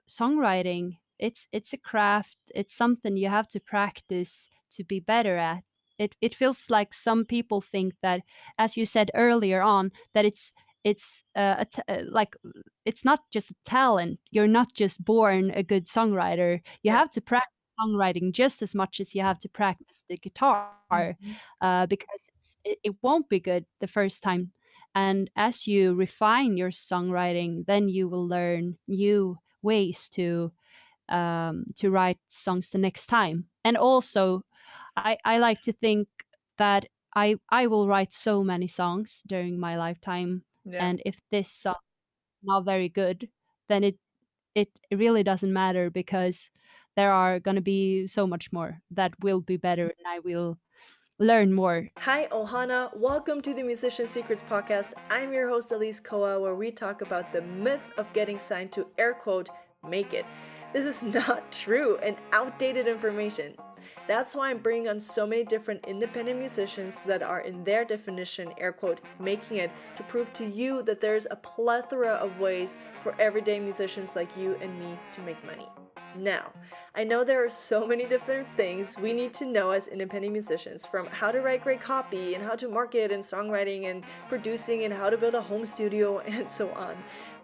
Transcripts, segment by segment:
songwriting, it's a craft. It's something you have to practice to be better at. It feels like some people think that, as you said earlier on, that like it's not just a talent. You're not just born a good songwriter. You have to practice songwriting just as much as you have to practice the guitar, because it won't be good the first time. And as you refine your songwriting, then you will learn new ways to write songs the next time. And also, I like to think that I will write so many songs during my lifetime, and if this song is not very good, then it really doesn't matter, because there are going to be so much more that will be better, and I will learn more. Hi, Ohana. Welcome to the Musician Secrets podcast. I'm your host, Alise Koa, where we talk about the myth of getting signed to air quote, make it. This is not true and outdated information. That's why I'm bringing on so many different independent musicians that are, in their definition, air quote, making it, to prove to you that there's a plethora of ways for everyday musicians like you and me to make money. Now, I know there are so many different things we need to know as independent musicians, from how to write great copy and how to market and songwriting and producing and how to build a home studio and so on.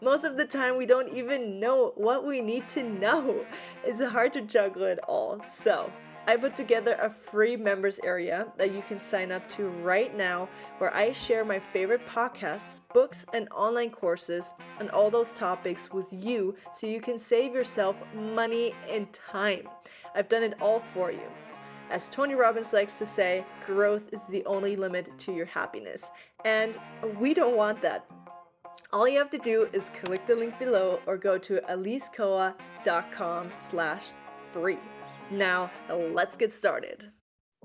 Most of the time we don't even know what we need to know. It's hard to juggle it all. So I put together a free members area that you can sign up to right now, where I share my favorite podcasts, books, and online courses on all those topics with you, so you can save yourself money and time. I've done it all for you. As Tony Robbins likes to say, growth is the only limit to your happiness. And we don't want that. All you have to do is click the link below or go to alisekoa.com/free. Now, let's get started.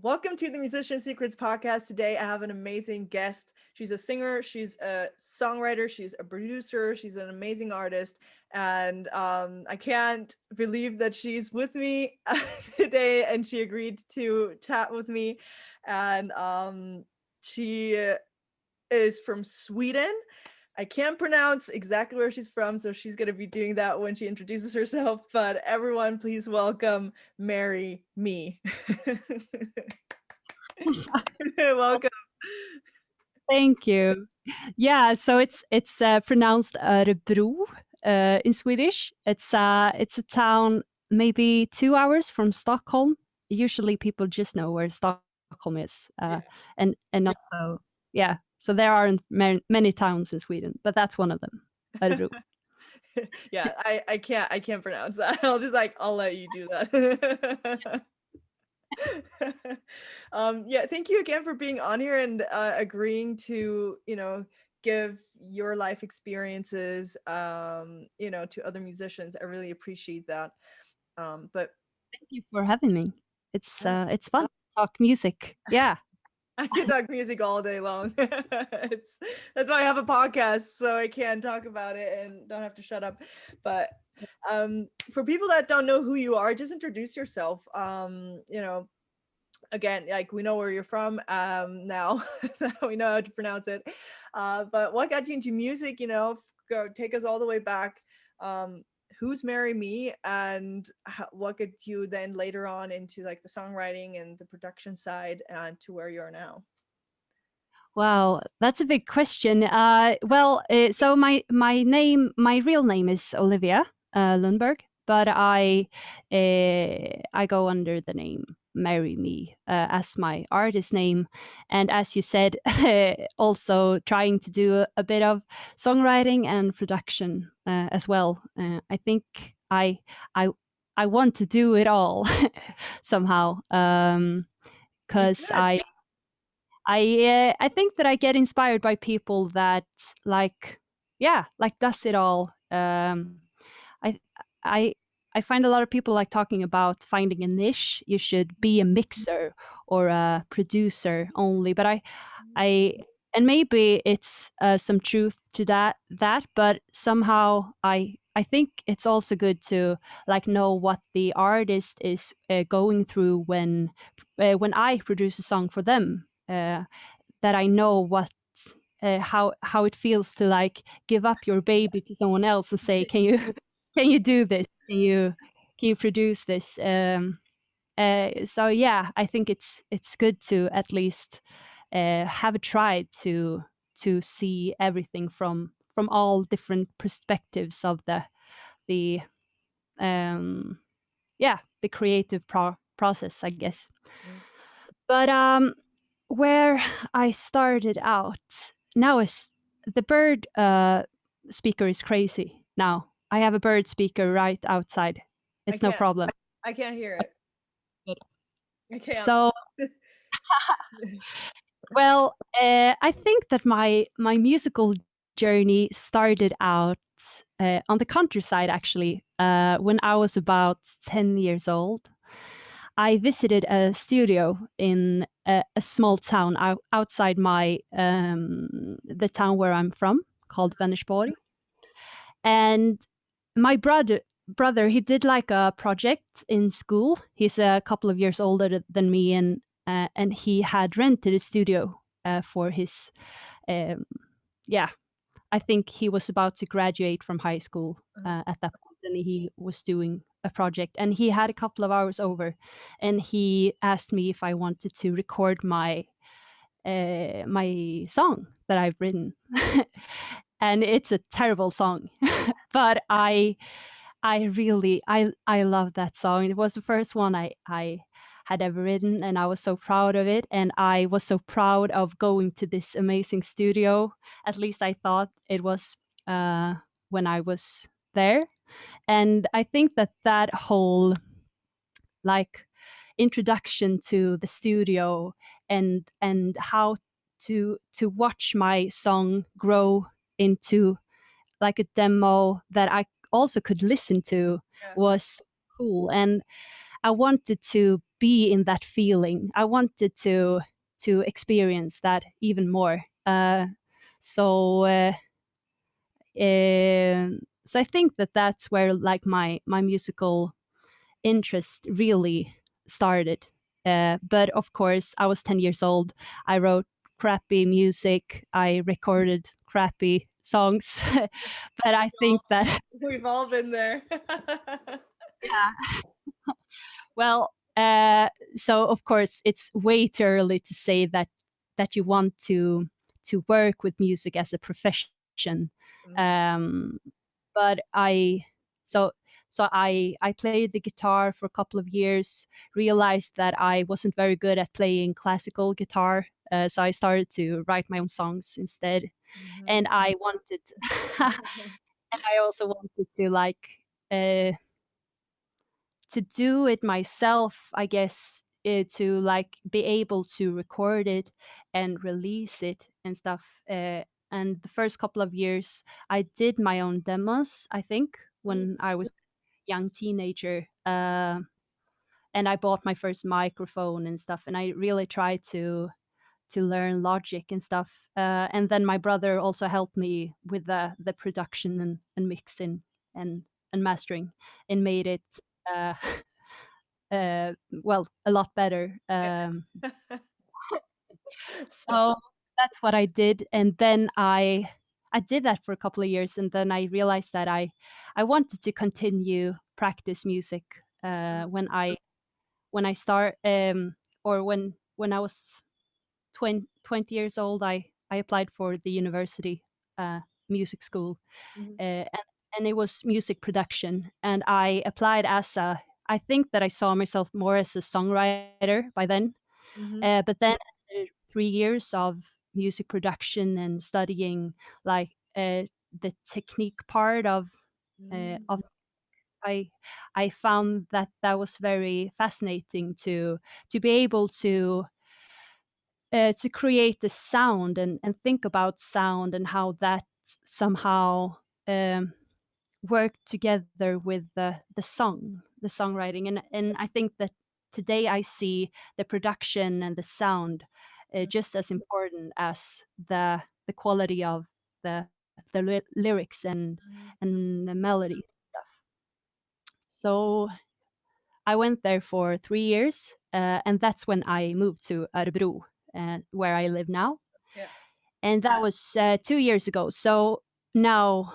Welcome to the Musician Secrets podcast. Today, I have an amazing guest. She's a singer, she's a songwriter, she's a producer, she's an amazing artist. And I can't believe that she's with me today, and she agreed to chat with me. And she is from Sweden. I can't pronounce exactly where she's from, so she's going to be doing that when she introduces herself. But everyone, please welcome Mary Mi. Welcome. Thank you. Yeah, so it's pronounced Örebro in Swedish. It's a town maybe 2 hours from Stockholm. Usually people just know where Stockholm is, and not so. Yeah, so there aren't many towns in Sweden, but that's one of them, Örebro. Yeah, I can't pronounce that. I'll let you do that. Yeah, thank you again for being on here and agreeing to, give your life experiences, to other musicians. I really appreciate that. But Thank you for having me. It's fun to talk music. Yeah. I can talk music all day long. That's why I have a podcast, so I can talk about it and don't have to shut up. But for people that don't know who you are, just introduce yourself. Again, like, we know where you're from now. We know how to pronounce it. But what got you into music? Take us all the way back. Who's Mary Mi, and what got you then later on into like the songwriting and the production side, and to where you are now? Wow, that's a big question. So my real name is Olivia Lundberg, but I go under the name Mary Mi as my artist name, and as you said, also trying to do a bit of songwriting and production as well. I think I want to do it all somehow, because I think that I get inspired by people that like does it all. I I I find a lot of people like talking about finding a niche. You should be a mixer or a producer only. But I and maybe it's some truth to that, but somehow I think it's also good to like know what the artist is going through when I produce a song for them, that I know what how it feels to like give up your baby to someone else and say, can can you do this? Can you produce this? So yeah, I think it's good to at least have a try to see everything from all different perspectives of the um yeah, the creative process, I guess. Mm. But where I started out now is the bird speaker is crazy now. I have a bird speaker right outside. I It's no can't. problem. I can't hear it. Good. I can't. So, well, I think that my musical journey started out on the countryside, actually, when I was about 10 years old. I visited a studio in a small town outside the town where I'm from, called Vänersborg. And my brother, he did like a project in school. He's a couple of years older than me, and he had rented a studio for his um, yeah. I think he was about to graduate from high school at that point, and he was doing a project, and he had a couple of hours over, and he asked me if I wanted to record my song that I've written. And it's a terrible song, but I love that song. It was the first one I had ever written, and I was so proud of it. And I was so proud of going to this amazing studio. At least I thought it was when I was there. And I think that that whole like introduction to the studio and how to watch my song grow into like a demo that I also could listen to Yeah. was cool. And I wanted to be in that feeling. I wanted to experience that even more. So uh, so I think that that's where like my musical interest really started. But of course, I was 10 years old. I wrote crappy music. I recorded crappy songs. But I think that, We've all been there. yeah, well, so of course, it's way too early to say that you want to work with music as a profession. Mm, Um, but so I played the guitar for a couple of years, realized that I wasn't very good at playing classical guitar, so I started to write my own songs instead. mhm, And I wanted and I also wanted to like uh to do it myself, I guess, to like be able to record it and release it and stuff. And the first couple of years, I did my own demos, I think, mm, when I was a young teenager. And I bought my first microphone and stuff, and I really tried to learn Logic and stuff. And then my brother also helped me with the production and mixing and mastering, and made it uh, well, a lot better. So that's what I did, and then I did that for a couple of years, and then I realized that I wanted to continue practice music when I start or when I was 20 years old. I applied for the university uh, music school, mhm, and it was music production, and I applied as a I think that I saw myself more as a songwriter by then. mhm, But then after 3 years of music production and studying like the technique part mm, of I I found that that was very fascinating to be able to create the sound and think about sound and how that somehow um, work together with the songwriting, and I think that today I see the production and the sound just as important as the quality of the lyrics mm, and the melody stuff. So I went there for 3 years, and that's when I moved to Örebro, where I live now, yeah. and that was 2 years ago. So now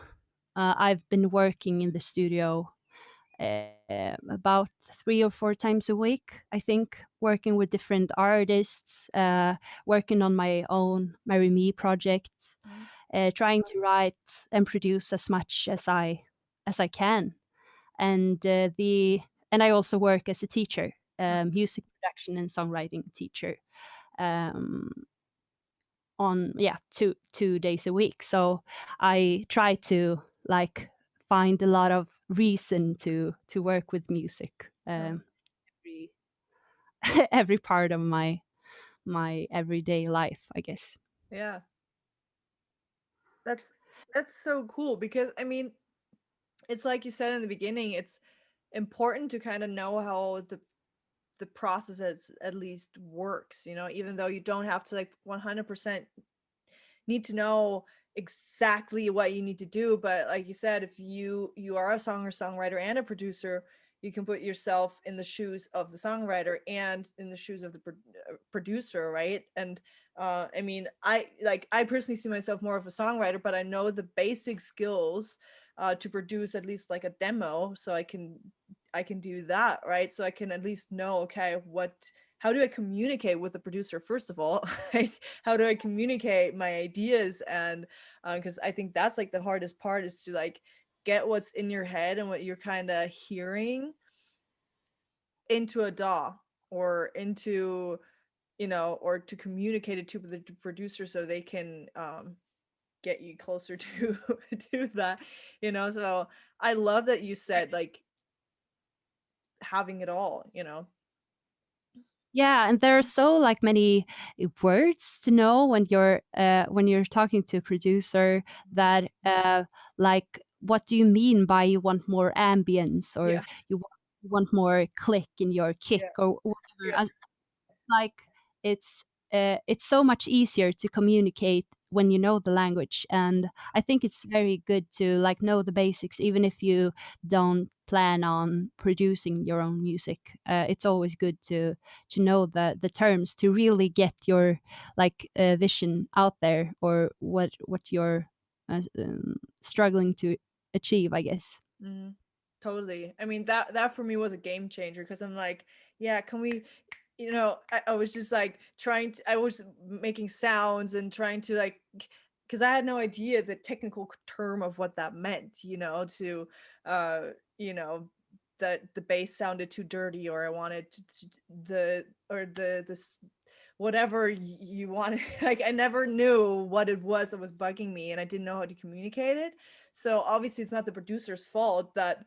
I've been working in the studio about 3 or 4 times a week, I think, working with different artists, working on my own Mary Mi project, trying to write and produce as much as I can. And and I also work as a teacher, music production and songwriting teacher, um, on, yeah, 2 days a week. So I try to like find a lot of reason to work with music, every every part of my everyday life, I guess. Yeah. That's that's so cool because I mean, it's like you said in the beginning, it's important to kind of know how the process at least works, you know, even though you don't have to like 100% need to know exactly what you need to do, but like you said, if you are a songwriter and a producer, you can put yourself in the shoes of the songwriter and in the shoes of the producer, right? And I mean, I personally see myself more of a songwriter, but I know the basic skills to produce at least like a demo, so I can do that, right? So I can at least know, okay, how do I communicate with the producer first of all? Like, how do I communicate my ideas? And because I think that's like the hardest part is to like get what's in your head and what you're kind of hearing into a DAW or into, you know, or to communicate it to the producer so they can get you closer to to that, you know. So I love that you said like having it all, you know. Yeah, and there are so like many words to know when you're talking to a producer, that like, what do you mean by you want more ambience, or Yeah, you want more click in your kick, yeah, or whatever. yeah. Like, it's so much easier to communicate when you know the language, and I think it's very good to like know the basics, even if you don't plan on producing your own music. It's always good to know the terms, to really get your like vision out there, or what you're struggling to achieve, I guess. Mhm. Totally. I mean, that for me was a game changer because I'm like, yeah, can we, you know, I was just like I was making sounds and trying to like, because I had no idea the technical term of what that meant, you know, uh, you know, that the bass sounded too dirty, or I wanted this whatever you wanted. Like, I never knew what it was that was bugging me, and I didn't know how to communicate it. So obviously, it's not the producer's fault that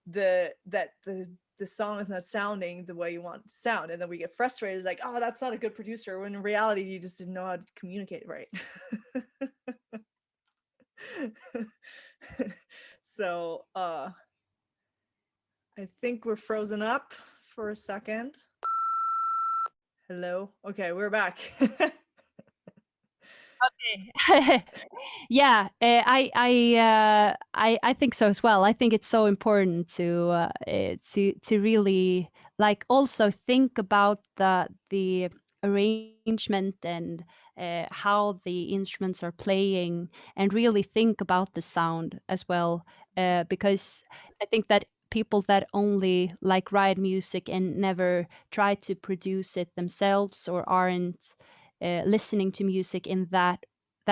the song is not sounding the way you want it to sound, and then we get frustrated like, oh, that's not a good producer, when in reality you just didn't know how to communicate right. So I think we're frozen up for a second. Hello, okay, we're back. Yeah, I think so as well. I think it's so important to really like also think about the arrangement, and how the instruments are playing, and really think about the sound as well. Because I think that people that only like write music and never try to produce it themselves, or aren't listening to music in that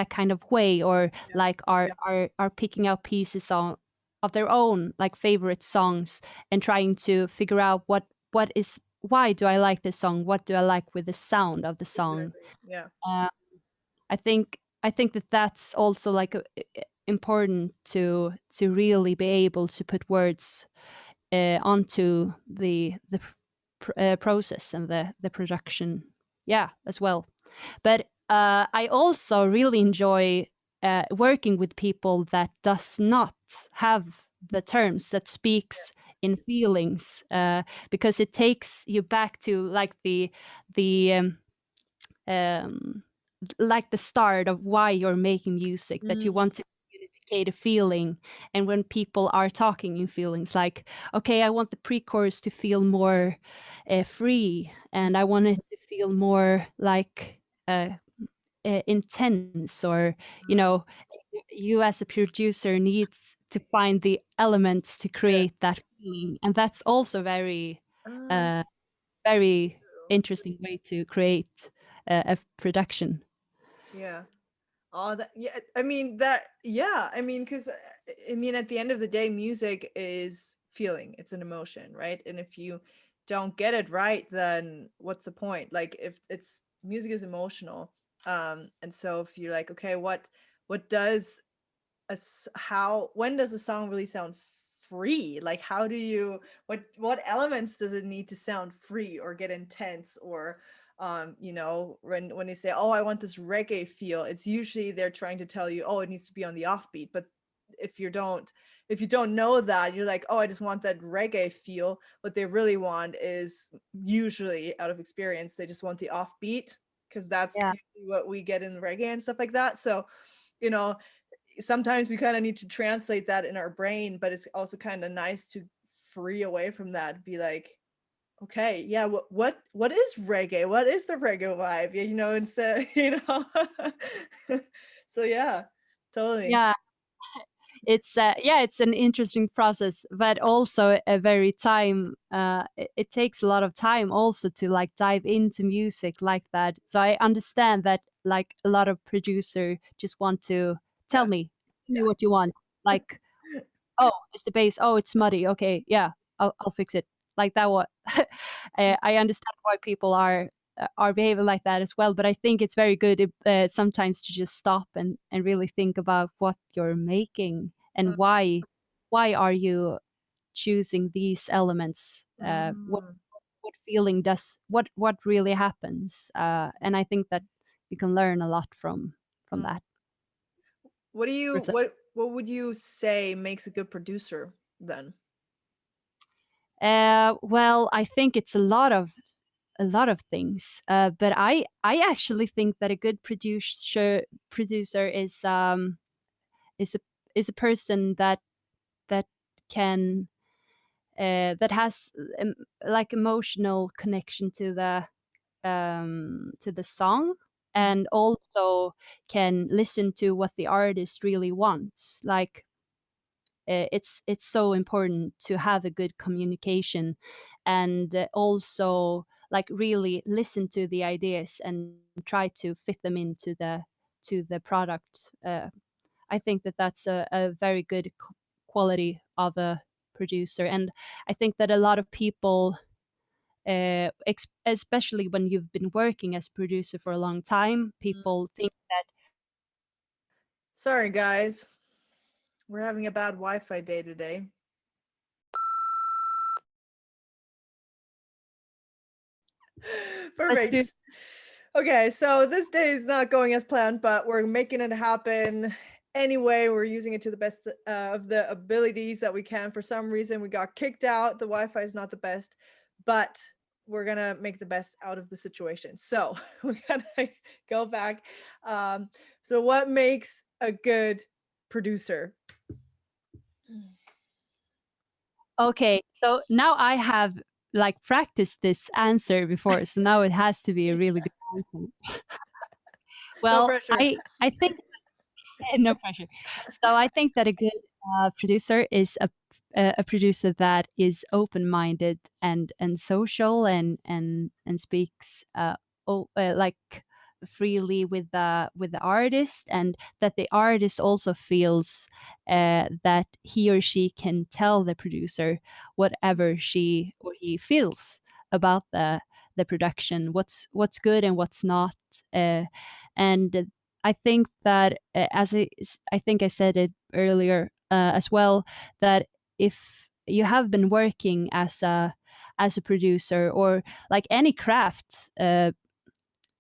kind of way, or Yeah, like are picking out pieces of their own like favorite songs, and trying to figure out what is, why do I like this song, what do I like with the sound of the song. exactly. Yeah. uh, I think that that's also like important to really be able to put words onto the process and the production, yeah, as well. But I also really enjoy working with people that does not have the terms, that speaks in feelings, because it takes you back to like the um, like the start of why you're making music, that you Mm, want to communicate a feeling. And when people are talking in feelings, like, okay, I want the pre-chorus to feel more free, and I want it to feel more like intense, or you know, you as a producer needs to find the elements to Yeah. create that feeling, and that's also Ah, uh, very interesting way to create a production. yeah. Oh, that yeah, I mean that yeah, I mean cuz I mean at the end of the day music is feeling, it's an emotion, right? And if you don't get it right, then what's the point? Like if it's music is emotional. And so if you're like, okay, what does how when does a song really sound free? Like how do you what elements does it need to sound free or get intense or you know, when they say, oh, I want this reggae feel, it's usually they're trying to tell you, oh, it needs to be on the offbeat. But if you don't if you don't know that, you're like, oh, I just want that reggae feel. What they really want is usually, out of experience, they just want the offbeat, because that's Yeah. usually what we get in reggae and stuff like that. So you know, sometimes we kind of need to translate that in our brain, but it's also kind of nice to free away from that, be like, okay, yeah, what is reggae, what is the reggae vibe, yeah, you know, instead you know. So yeah, totally. Yeah, it's yeah, it's an interesting process, but also a very time it takes a lot of time also to like dive into music like that. So I understand that like a lot of producer just want to tell Yeah. me, tell me what you want. Like, oh, it's the bass. Oh, it's muddy. Okay, yeah, I'll fix it. Like that. What I understand why people are behaving like that as well. But I think it's very good sometimes to just stop and really think about what you're making and why are you choosing these elements. Mm. What feeling does what really happens? And I think that you can learn a lot from Mm. that. What do you Reflect. what would you say makes a good producer then? Well, I think it's a lot of things. But I actually think that a good producer is a is a person that can that has like emotional connection to the song, Mm. and also can listen to what the artist really wants. Like it's so important to have a good communication, and also like really listen to the ideas and try to fit them into the product. I think that that's a very good quality of a producer, and I think that a lot of people especially when you've been working as a producer for a long time, Mm. people think that Sorry guys, we're having a bad Wi-Fi day today. let's do. Perfect. Okay, so this day is not going as planned, but we're making it happen anyway. We're using it to the best of the abilities that we can. For some reason, we got kicked out. The Wi Fi is not the best, but we're gonna make the best out of the situation. So we gotta go back. Um, so, what makes a good producer? Okay, so now I have like practiced this answer before, so now it has to be a really good answer. No Well, pressure. I think no pressure. So I think that a good producer is a producer that is open-minded and social and speaks like freely with the artist, and that the artist also feels that he or she can tell the producer whatever she or he feels about the production, what's good and what's not. And I think that I think I said it earlier as well, that if you have been working as a producer or like any craft,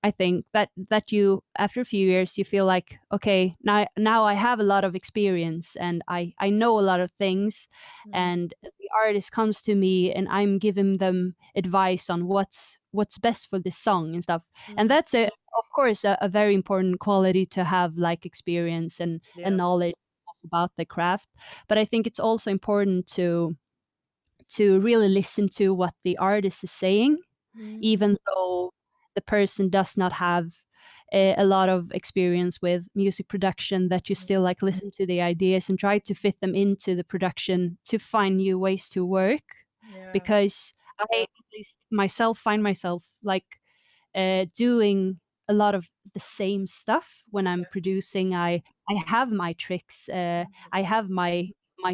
I think that you after a few years you feel like, okay, now I have a lot of experience and I know a lot of things, Mm, and the artist comes to me and I'm giving them advice on what's best for this song and stuff. And mm, that's of course a very important quality to have, like experience and yeah. knowledge about the craft. But I think it's also important to really listen to what the artist is saying, Mm, even though the person does not have a lot of experience with music production, that you still like listen to the ideas and try to fit them into the production to find new ways to work. Yeah. Because I, at least myself, find myself like doing a lot of the same stuff when I'm producing. I have my tricks. I have my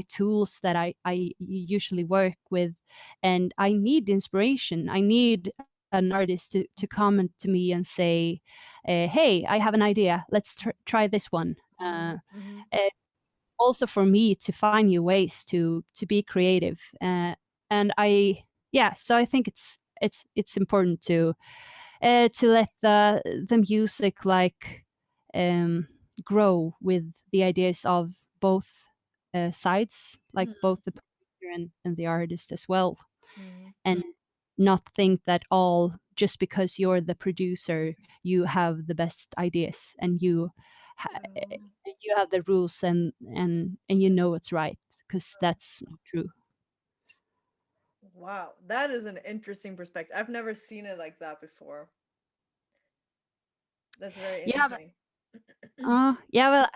tools that I usually work with, and I need inspiration. I need an artist to comment to me and say, "Hey, I have an idea. Let's try this one." Uh, Also for me to find new ways to be creative, and yeah, so I think it's important to let the music like um, grow with the ideas of both sides, like both the producer and the artist as well, Mhm. and not think that all just because you're the producer you have the best ideas and you have the rules and you know it's right, because that's not true. Wow, that is an interesting perspective. I've never seen it like that before. That's very Yeah, interesting. yeah, well, I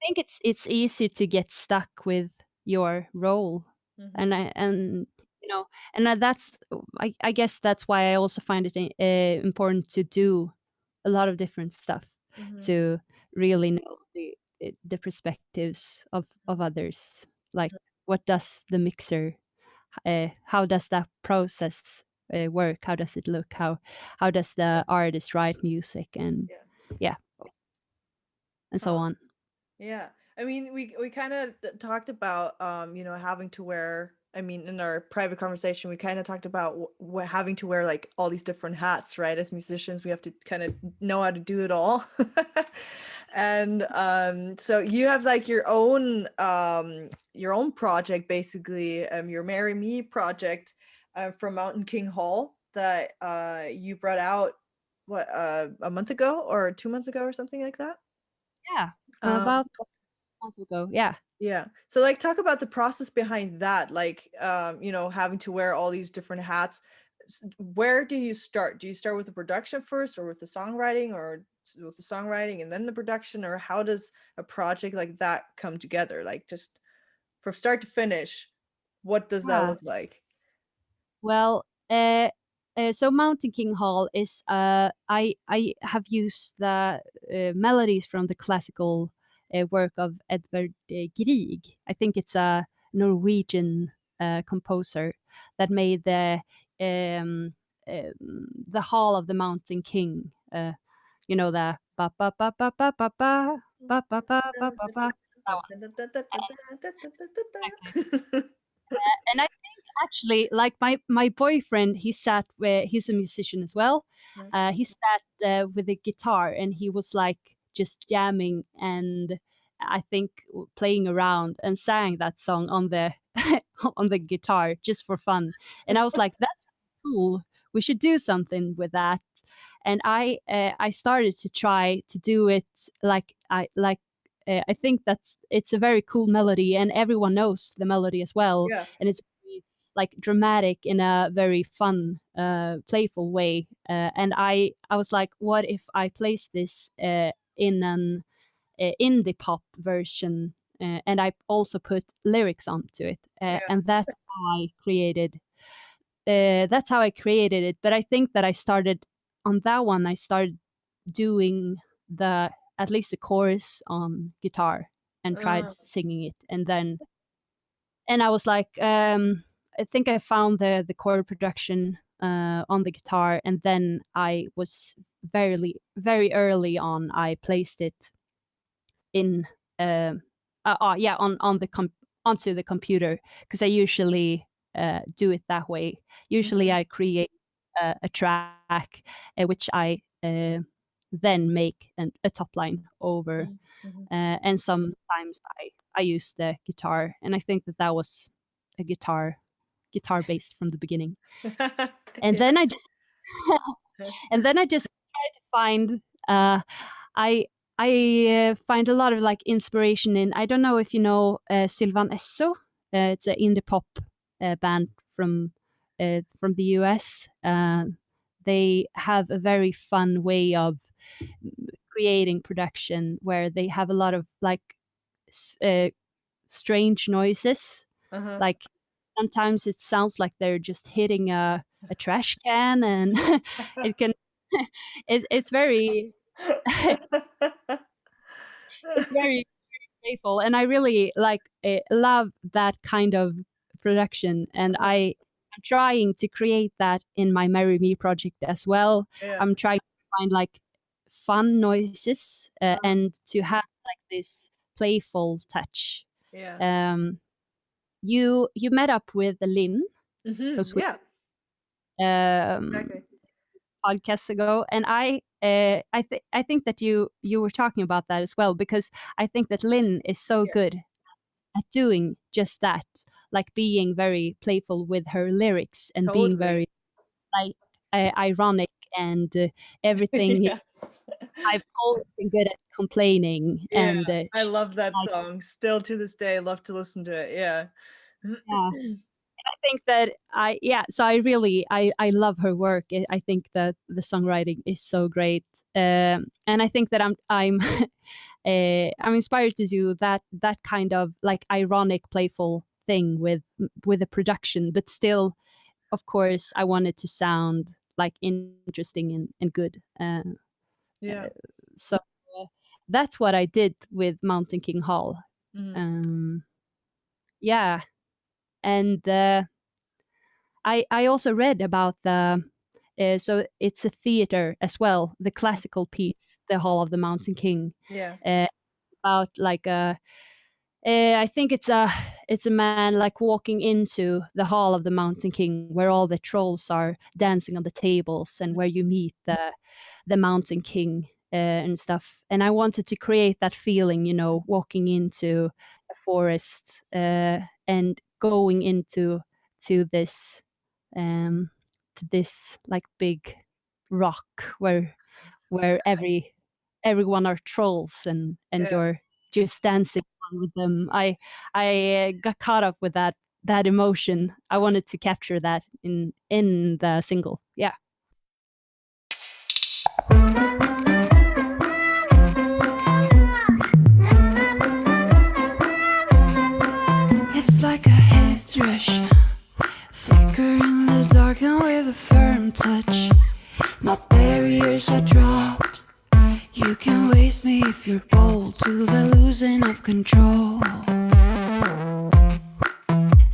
think it's easy to get stuck with your role, Mhm. and you know, and that's I guess that's why I also find it important to do a lot of different stuff Mhm. to really know the perspectives of others. Like, what does the mixer, how does that process work? How does it look? How does the artist write music? And Yeah. yeah, and so Huh. on. Yeah. I mean, we kind of talked about having to wear, I mean, in our private conversation, we kind of talked about having to wear like all these different hats, right? As musicians, we have to kind of know how to do it all. And so you have like your own project basically, your Mary Mi project from Mountain King Hall that you brought out what a month ago or 2 months ago or something like that. Yeah, Um, about a month ago. Yeah. Yeah. So like talk about the process behind that, like having to wear all these different hats. Where do you start? Do you start with the production first or with the songwriting or with the songwriting and then the production, or how does a project like that come together? Like just from start to finish, what does that Yeah. look like? Well, so Mountain King Hall is I have used the melodies from the classical work of Edvard Grieg. I think it's a Norwegian composer that made the Hall of the Mountain King. You know, the ba ba ba ba ba ba ba ba ba ba ba ba ba. And I think actually, like my boyfriend, he sat where he's a musician as well. He sat with a guitar and he was like just jamming and I think playing around and sang that song on the on the guitar just for fun. And I was like, that's cool. We should do something with that. And I started to try to do it like I think it's a very cool melody and everyone knows the melody as well, Yeah. and it's very, like dramatic in a very fun playful way, and I was like, what if I place this in an indie pop version, and I also put lyrics onto it, Yeah. and that's how I created it. But I think that I started on that one. I started doing the at least the chorus on guitar and tried Uh, singing it, and I was like, I think I found the chord production on the guitar, and then I was very early on. I placed it in yeah, on onto the computer, because I usually do it that way. Usually mhm, I create a track which I then make a top line over, mhm, mhm. and sometimes I use the guitar, and I think that was a guitar based from the beginning, and Yeah. then I just and then I just try to find I I find a lot of like inspiration in, I don't know if you know Sylvan Esso. It's an indie pop band from the US. They have a very fun way of creating production where they have a lot of like strange noises. Like sometimes it sounds like they're just hitting a trash can, and it can it's very it's very playful, and I really like love that kind of production, and I'm trying to create that in my Mary Mi project as well. Yeah. I'm trying to find like fun noises and to have like this playful touch. Yeah. You met up with Lynn because we Yeah. Exactly. podcasts ago, and I think that you were talking about that as well, because I think that Lynn is so Yeah. good at doing just that, like being very playful with her lyrics and being Totally. very like ironic and everything. Yeah. I've always been good at complaining, Yeah. and I love that like, song. Still to this day, I love to listen to it. Yeah. yeah. I think that so I really I love her work. I think that the songwriting is so great, and I think that I'm inspired to do that kind of like ironic, playful thing with the production, but still, of course, I want it to sound like interesting and good. Yeah. So that's what I did with Mountain King Hall. Mhm. Yeah, and I also read about the so it's a theater as well, the classical piece, the Hall of the Mountain King, Yeah. about like I think it's a man like walking into the Hall of the Mountain King, where all the trolls are dancing on the tables, and where you meet the Mountain King and stuff. And I wanted to create that feeling, you know, walking into a forest and going into to this um to this like big rock where everyone are trolls, and Yeah. you're just dancing with them. I got caught up with that emotion. I wanted to capture that in the single. Yeah. It's like a head rush, flicker in the dark and with a firm touch. My barriers are dropped. You can waste me if you're bold, to the losing of control.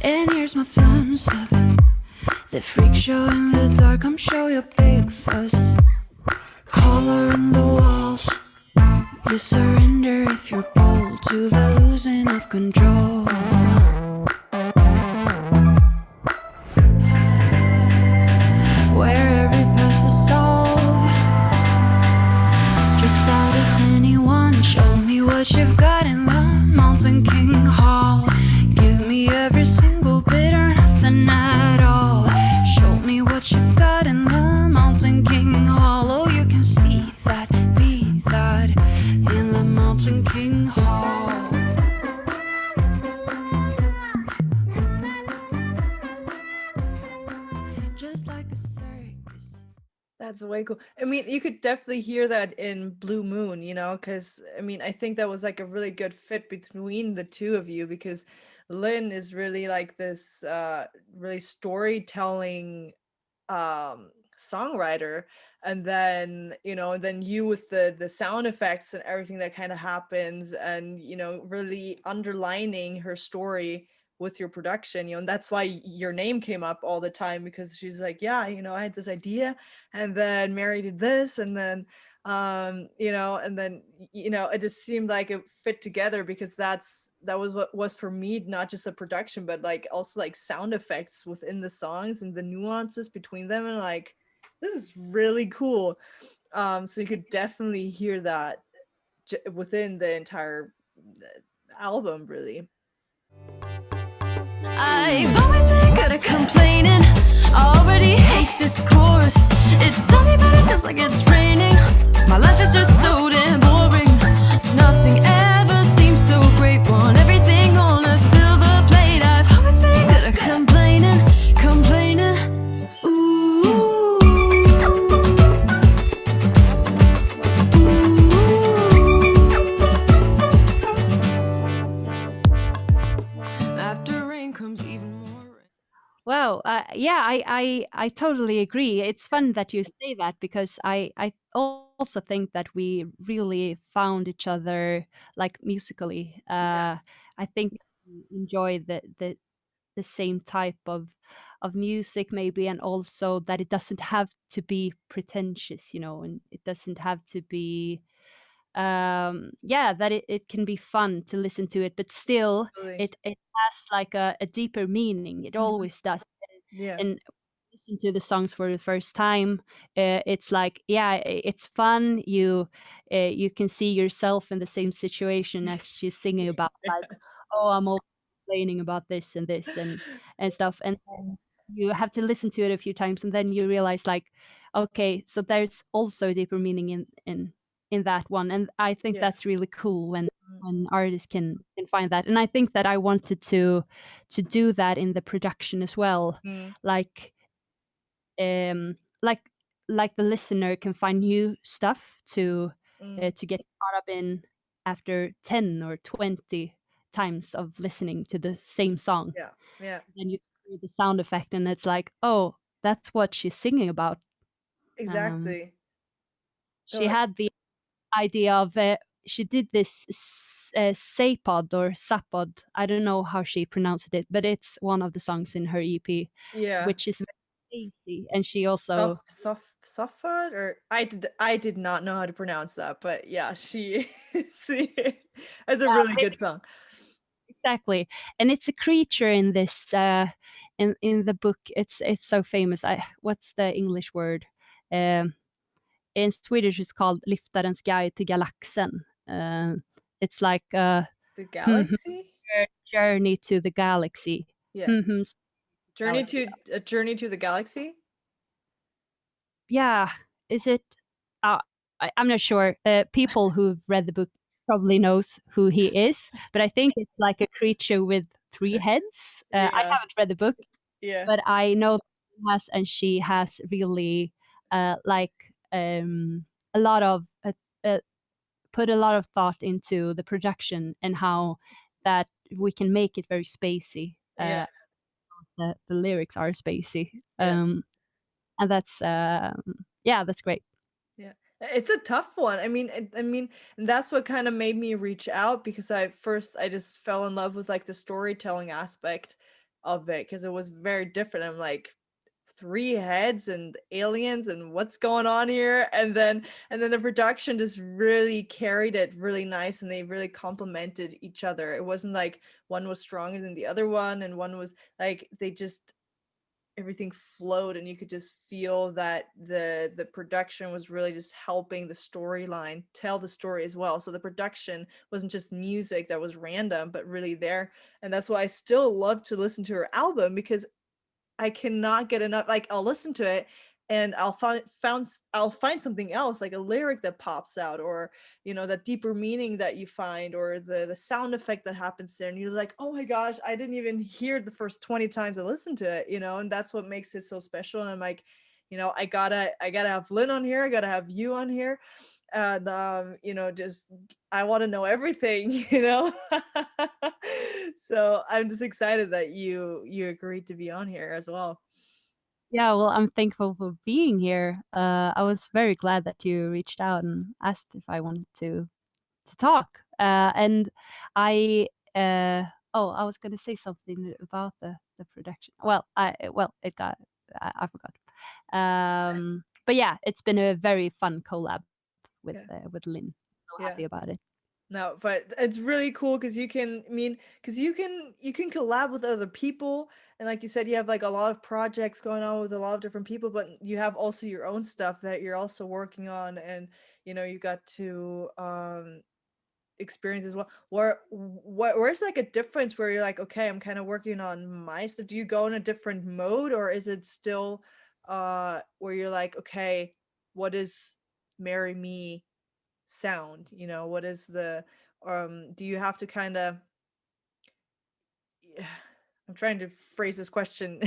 And here's my thumbs up, the freak show in the dark. I'm show you big fuss, color in the walls. You surrender if you're bold, to the losing of control. Where every past is solved, just out as anyone. Show me what you've got in the Mountain King Hall. Give me every single bit or nothing at all. Show me what you've got in the Mountain King Hall. Oh, you can see that, be that in the Mountain King Hall. Just like a circus. That's way cool. I mean, you could definitely hear that in Blue Moon, you know, because I mean, I think that was like a really good fit between the two of you, because Lynn is really like this really storytelling songwriter, and then then you with the sound effects and everything that kind of happens, and really underlining her story with your production, and that's why your name came up all the time, because she's like, yeah, I had this idea, and then Mary did this, and then and then it just seemed like it fit together, because that was what was for me, not just the production, but like also like sound effects within the songs and the nuances between them, and like, this is really cool. So you could definitely hear that within the entire album, really. I've always been good at complaining. I already hate this chorus. It's sunny, but it feels like it's raining. My life is just so damn boring. Nothing ever seems so great. Want everything on a silver plate. I've always been good at complaining, complaining. Ooh, ooh. yeah, I totally agree. It's fun that you say that because I also think that we really found each other like musically. I think we enjoy the same type of music maybe, and also that it doesn't have to be pretentious, you know, and it doesn't have to be yeah, that it can be fun to listen to it, but still Totally. it has like a deeper meaning. It Mhm. always does. Yeah. And listen to the songs for the first time, it's like, yeah, it's fun. You can see yourself in the same situation as she's singing about, like, Yes. oh, I'm all complaining about this and stuff, and then you have to listen to it a few times, and then you realize, like, okay, so there's also a deeper meaning in that one, and I think Yeah. that's really cool Mm, when artists can find that, and I think that I wanted to do that in the production as well, mm, like um like like the listener can find new stuff mm. to get caught up in after 10 or 20 times of listening to the same song. Yeah. Yeah. Then you hear the sound effect and it's like, oh, that's what she's singing about. um Exactly. she Totally. had the idea of she did this sapod or sapod, I don't know how she pronounced it, but it's one of the songs in her EP, Yeah. which is very easy, and she also Safad, or I did not know how to pronounce that, but yeah, she it's a really yeah, good song. exactly, and it's a creature in this in the book. It's so famous. What's the English word? Um, in Swedish, it's called Liftarens guide till galaxen. It's like The mhm, Galaxy? journey to the galaxy. Yeah. Mhm, Galaxy. Journey to the Galaxy? Yeah, is it? Uh, I'm not sure. People who've read the book probably knows who he is, but I think it's like a creature with three heads. I Yeah. haven't read the book, Yeah. but I know that he has, and she has really like a lot of uh, put a lot of thought into the production and how that we can make it very spacey. Yeah. As the lyrics are spacey, Yeah. and that's yeah, that's great. Yeah. It's a tough one. I mean, and that's what kind of made me reach out, because I just fell in love with like the storytelling aspect of it, because it was very different. I'm like, three heads and aliens and what's going on here, and then the production just really carried it really nice, and they really complemented each other. It wasn't like one was stronger than the other one, and one was like, they just, everything flowed, and you could just feel that the production was really just helping the storyline tell the story as well. So the production wasn't just music that was random, but really there. And that's why I still love to listen to her album, because I cannot get enough. Like, I'll listen to it and I'll find something else, like a lyric that pops out, or that deeper meaning that you find, or the sound effect that happens there, and you're like, oh my gosh, I didn't even hear it the first 20 times I listened to it, and that's what makes it so special. And I'm like, I gotta have Lynn on here, I gotta have you on here, and just, I want to know everything. So I'm just excited that you agreed to be on here as well. Yeah, well, I'm thankful for being here. I was very glad that you reached out and asked if I wanted to talk. And I oh, I was gonna say something about the production. Well, it got I forgot. But yeah, it's been a very fun collab Yeah. with Lynn. So Yeah. happy about it. No, but it's really cool, because you can collab with other people, and like you said, you have like a lot of projects going on with a lot of different people, but you have also your own stuff that you're also working on, and you got to experience as well. Where's like a difference where you're like, okay, I'm kind of working on my stuff. Do you go in a different mode, or is it still where you're like, okay, what is Marry Me sound? What is the do you have to kind of, I'm trying to phrase this question.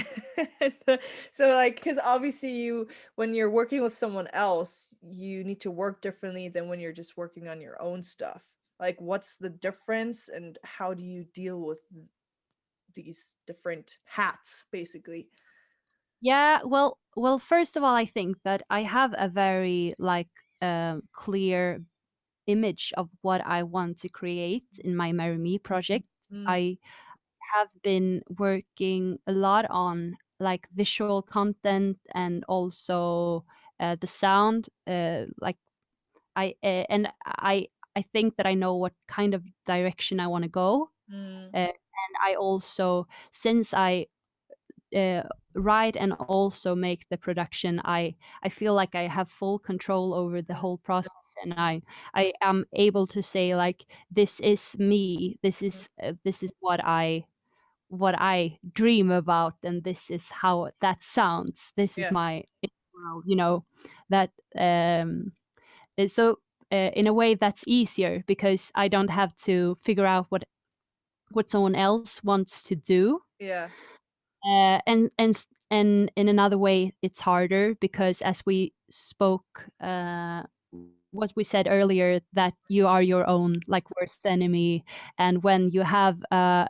So like, because obviously when you're working with someone else, you need to work differently than when you're just working on your own stuff. Like, what's the difference, and how do you deal with these different hats, basically? Yeah, well, first of all, I think that I have a very like clear image of what I want to create in my Mary Mi project. Mm, I have been working a lot on like visual content and also the sound. Like I think that I know what kind of direction I want to go. mm, And I also, since I uh, write and also make the production, I feel like I have full control over the whole process, and I am able to say like, this is me, this is what I dream about, and this is how that sounds, this is yeah, my world, you know, that so in a way that's easier because I don't have to figure out what someone else wants to do. yeah, And in another way, it's harder because, as we spoke, what we said earlier, that you are your own like worst enemy, and when you have a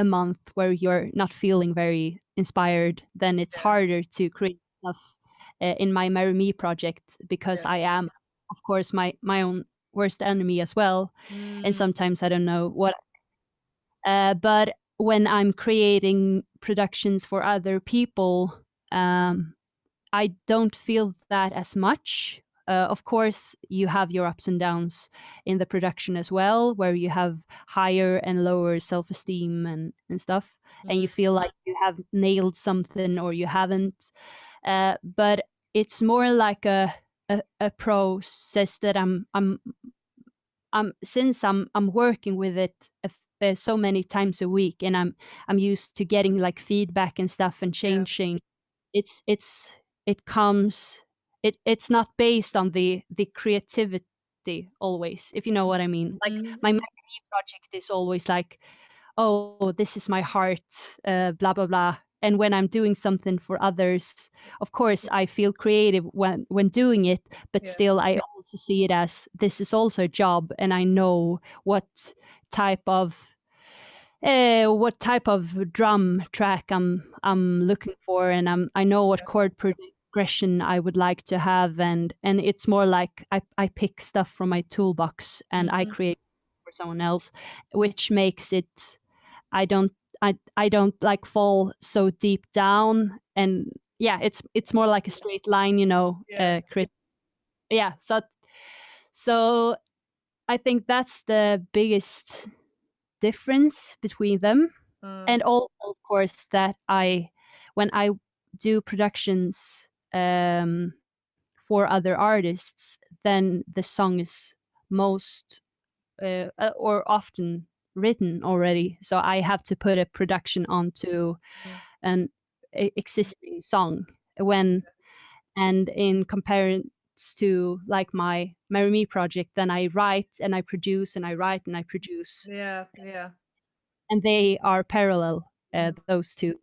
month where you're not feeling very inspired, then it's yeah, harder to create stuff in my Marry Me project because yeah. I am, of course, my own worst enemy as well, and Mm, sometimes I don't know what but when I'm creating productions for other people, um, I don't feel that as much. Of course, you have your ups and downs in the production as well, where you have higher and lower self esteem and stuff, and you mm, feel like you have nailed something or you haven't. But it's more like a process that since I'm working with it so many times a week, and I'm used to getting like feedback and stuff and yeah. changing. It's it comes it's not based on the creativity always, if you know what I mean. Like Mm, my Maggie project is always like, oh, this is my heart, blah blah blah. And when I'm doing something for others, of course I feel creative when doing it, but yeah, still I also see it as this is also a job, and I know type of what type of drum track I'm looking for, and I know what chord progression I would like to have, and it's more like I pick stuff from my toolbox and I mm, create for someone else, which makes it I don't I don't like fall so deep down, and yeah, it's more like a straight line, you know. yeah. Yeah, so I think that's the biggest difference between them. Mm, And also, of course, that when I do productions for other artists, then the song is most or often written already, so I have to put a production onto mm, an existing song. When and in comparison to like my Marry Me project, then I write and I produce and I write and I produce, yeah, yeah. and they are parallel, Mm, those two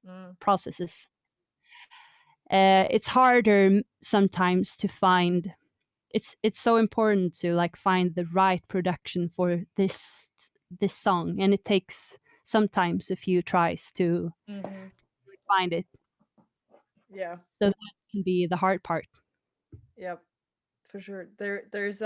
mm, processes. It's harder sometimes to find. It's so important to like find the right production for this song, and it takes sometimes a few tries to mm-hmm. find it. Yeah, So that can be the hard part. yep, for sure. There's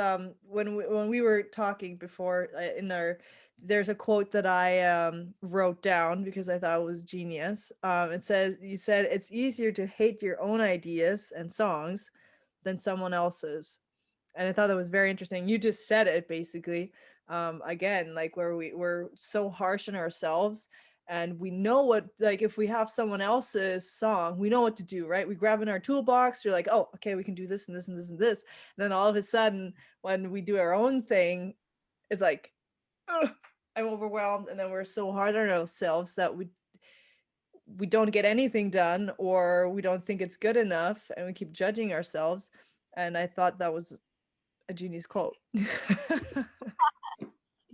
when we were talking before in our there's a quote that I wrote down because I thought it was genius. It says you said it's easier to hate your own ideas and songs than someone else's. And I thought that was very interesting. You just said it basically. Again, like where we're so harsh on ourselves, and we know what, like if we have someone else's song, we know what to do, right? We grab in our toolbox, you're like, oh, okay, we can do this and this and this and this. And then all of a sudden, when we do our own thing, it's like, ugh, I'm overwhelmed, and then we're so hard on ourselves that we don't get anything done, or we don't think it's good enough, and we keep judging ourselves. And I thought that was a genius quote. I'm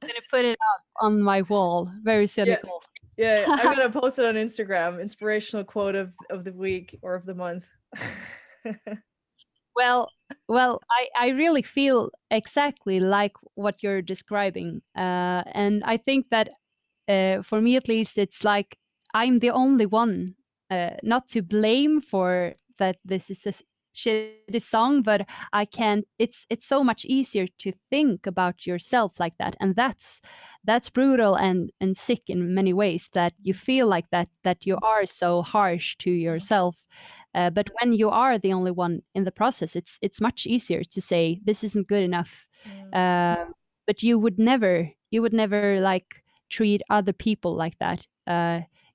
gonna put it up on my wall. Very Yeah. cynical. Yeah, I'm gonna post it on Instagram. Inspirational quote of the week or of the month. Well, I really feel exactly like what you're describing, and I think that for me at least, it's like I'm the only one, not to blame for that this is a shitty song, but I can't. It's so much easier to think about yourself like that, and that's brutal and sick in many ways. That you feel like that you are so harsh to yourself. But when you are the only one in the process, it's much easier to say this isn't good enough. Mm. Uh, but you would never like treat other people like that.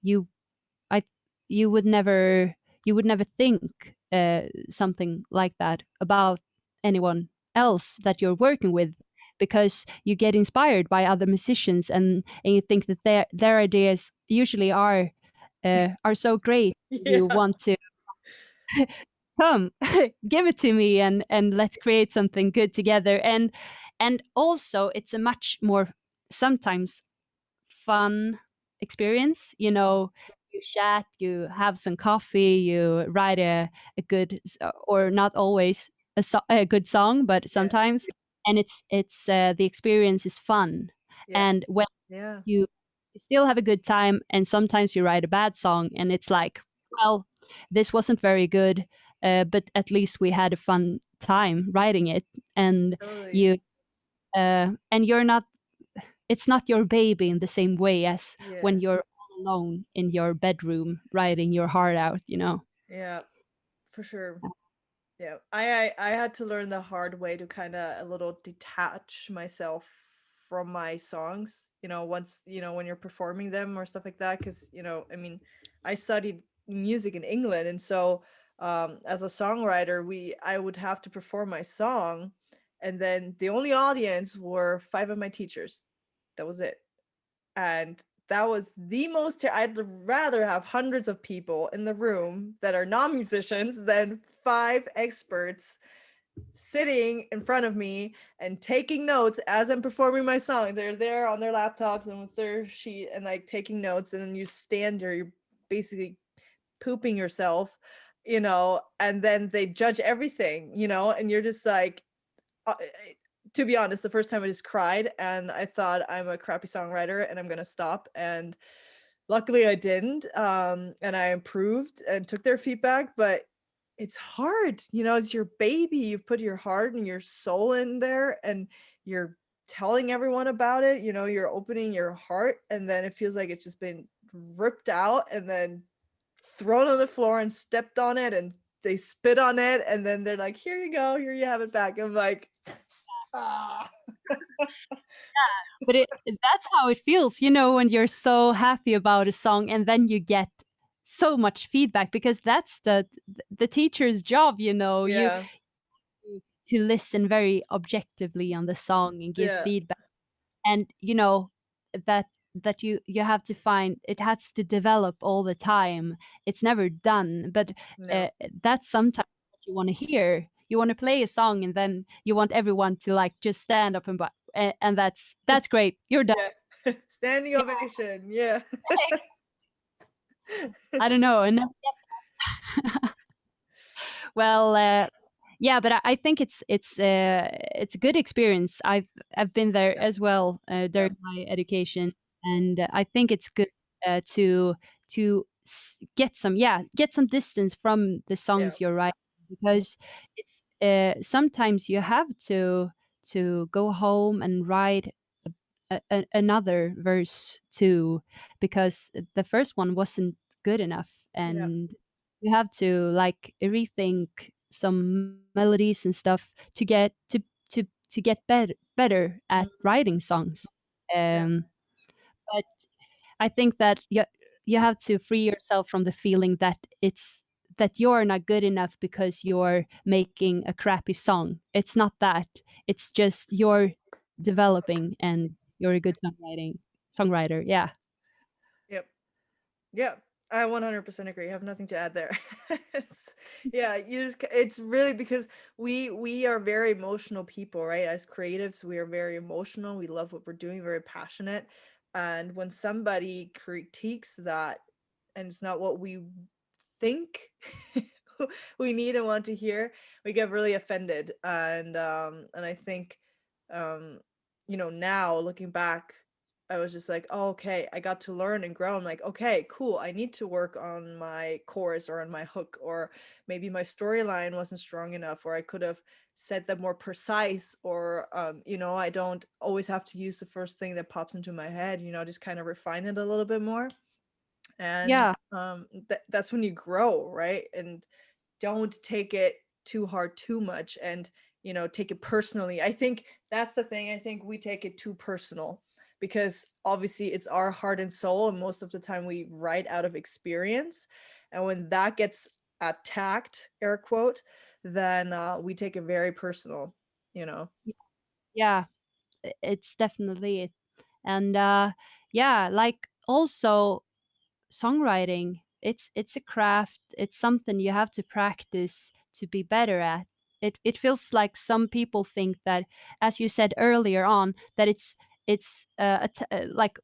You I you would never think something like that about anyone else that you're working with, because you get inspired by other musicians, and you think that their ideas usually are so great. Yeah. You want to come give it to me, and let's create something good together. And also it's a much more sometimes fun experience. You chat, you have some coffee, you write a good or not always a good song, but Yeah. sometimes. And it's the experience is fun. Yeah. And when Yeah. you still have a good time, and sometimes you write a bad song and it's like, well, this wasn't very good, but at least we had a fun time writing it. And Totally. you and you're not it's not your baby in the same way as Yeah. when you're all alone in your bedroom writing your heart out. Yeah. For sure. Yeah, I had to learn the hard way to kind of a little detach myself from my songs, once, when you're performing them or stuff like that, because, I mean, I studied music in England, and so as a songwriter, I would have to perform my song, and then the only audience were five of my teachers. That was it. And that was the most I'd rather have hundreds of people in the room that are non-musicians than five experts sitting in front of me and taking notes as I'm performing my song. They're there on their laptops and with their sheet and like taking notes, and then you stand there, you're basically pooping yourself, and then they judge everything, and you're just like, to be honest, the first time I just cried and I thought I'm a crappy songwriter and I'm gonna stop. And luckily I didn't. And I improved and took their feedback, but it's hard. It's your baby. You've put your heart and your soul in there and you're telling everyone about it. You're opening your heart, and then it feels like it's just been ripped out and then thrown on the floor and stepped on it, and they spit on it, and then they're like, here you go, here you have it back. I'm like, ah. But that's how it feels, when you're so happy about a song and then you get so much feedback, because that's the teacher's job, you Yeah. to listen very objectively on the song and give Yeah. feedback. And that you have to find it has to develop all the time. It's never done, but No. that's sometimes what you want to hear. You want to play a song and then you want everyone to like just stand up and that's great, you're done. Yeah. Standing ovation. Yeah. I don't know. And well, yeah, but I think it's a good experience. I've been there Yeah. as well Yeah. during my education, and I think it's good to get some distance from the Yeah. songs you're writing, because it's sometimes you have to go home and write another verse too, because the first one wasn't good enough, Yeah. and you have to like rethink some melodies and stuff to get better at Mm. writing songs. Yeah. um but I think that you have to free yourself from the feeling that you're not good enough because you're making a crappy song. It's not that. It's just you're developing and you're a good songwriter. Yeah. Yep. Yeah. I 100% agree. I have nothing to add there. Yeah, it's really because we are very emotional people, right? As creatives, we are very emotional. We love what we're doing, very passionate. And when somebody critiques that and it's not what we think we need and want to hear, we get really offended. And I think now looking back, I was just like, oh, okay, I got to learn and grow. I'm like, okay, cool. I need to work on my chorus or on my hook, or maybe my storyline wasn't strong enough, or I could have said them more precise, or, I don't always have to use the first thing that pops into my head, just kind of refine it a little bit more. And Yeah. that's when you grow, right? And don't take it too hard too much, and take it personally. I think that's the thing. I think we take it too personal, because obviously it's our heart and soul, and most of the time we write out of experience, and when that gets attacked, air quote, then we take it very personal, you know. Yeah, it's definitely it. And yeah, like also songwriting, it's a craft. It's something you have to practice to be better at. It feels like some people think that, as you said earlier on, that it's like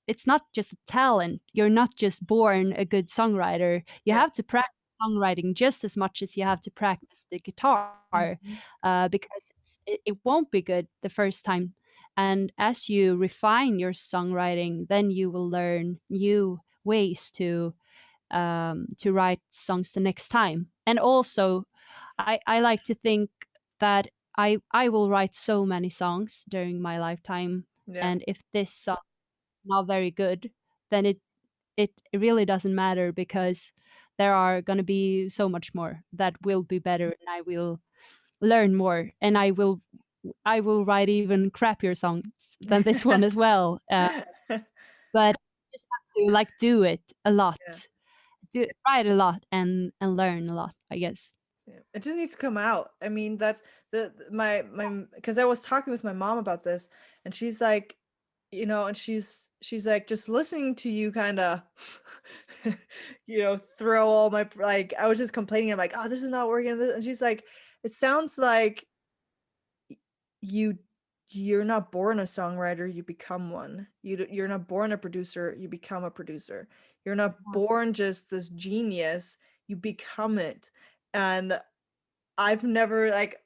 it's not just a talent. You're not just born a good songwriter. You Yeah. have to practice songwriting just as much as you have to practice the guitar, Mhm. because it won't be good the first time. And as you refine your songwriting, then you will learn new ways to write songs the next time. And also, I like to think that I will write so many songs during my lifetime, Yeah. and if this song is not very good, then it really doesn't matter, because there are going to be so much more that will be better, and I will learn more, and I will write even crappier songs than this one as well. But you just have to like do it a lot, Yeah. write a lot, and learn a lot, I guess. Yeah. It just needs to come out. I mean, that's my because I was talking with my mom about this, and she's like, and she's like, just listening to you kind of, throw all my, like, I was just complaining. I'm like, oh, this is not working, and she's like, it sounds like you you're not born a songwriter, you become one. You're not born a producer, you become a producer. You're not born just this genius, you become it. And I've never, like,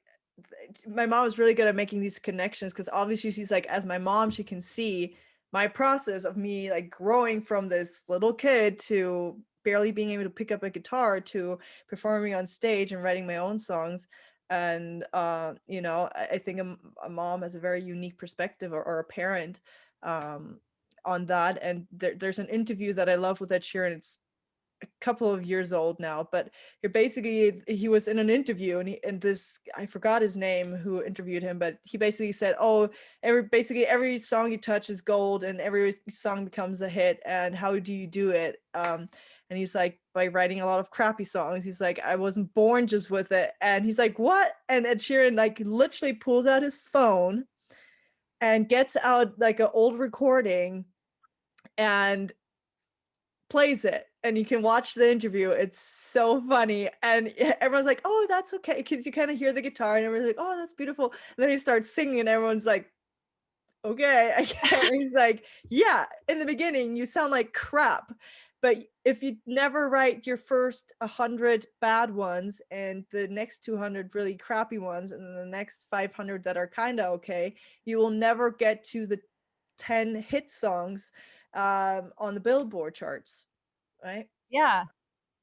my mom was really good at making these connections, because obviously she's like, as my mom, she can see my process of me like growing from this little kid to barely being able to pick up a guitar to performing on stage and writing my own songs. And I think a mom has a very unique perspective, or a parent, um, on that. And there's an interview that I love with Ed Sheeran. It's couple of years old now, but he was in an interview, and this, I forgot his name who interviewed him, but he basically said, oh, every song you touch is gold, and every song becomes a hit, and how do you do it? And he's like, by writing a lot of crappy songs. He's like, I wasn't born just with it. And he's like, what? And Ed Sheeran like literally pulls out his phone and gets out like an old recording and plays it, and you can watch the interview. It's so funny, and everyone's like, oh, that's okay, because you kind of hear the guitar, and everyone's like, oh, that's beautiful, and then he starts singing, and everyone's like, okay, I can't. And he's like, yeah, in the beginning you sound like crap, but if you never write your first 100 bad ones, and the next 200 really crappy ones, and then the next 500 that are kind of okay, you will never get to the 10 hit songs on the Billboard charts, right? Yeah,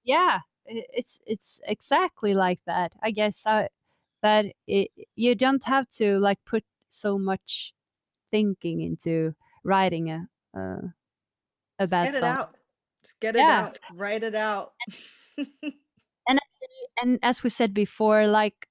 yeah, it's exactly like that, I guess. That you don't have to like put so much thinking into writing a Just bad get it song. out. Just get it Yeah. out. Write it out. And as we said before, like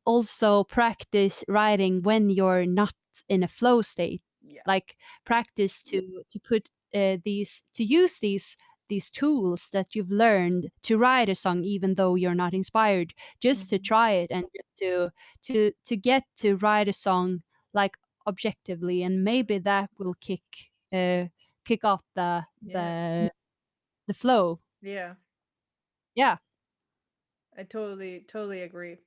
also practice writing when you're not in a flow state. Yeah. Like practice to put these to use these tools that you've learned to write a song, even though you're not inspired, just to Mhm. try it, and to get to write a song like objectively, and maybe that will kick off Yeah. the flow. Yeah. Yeah. I totally agree.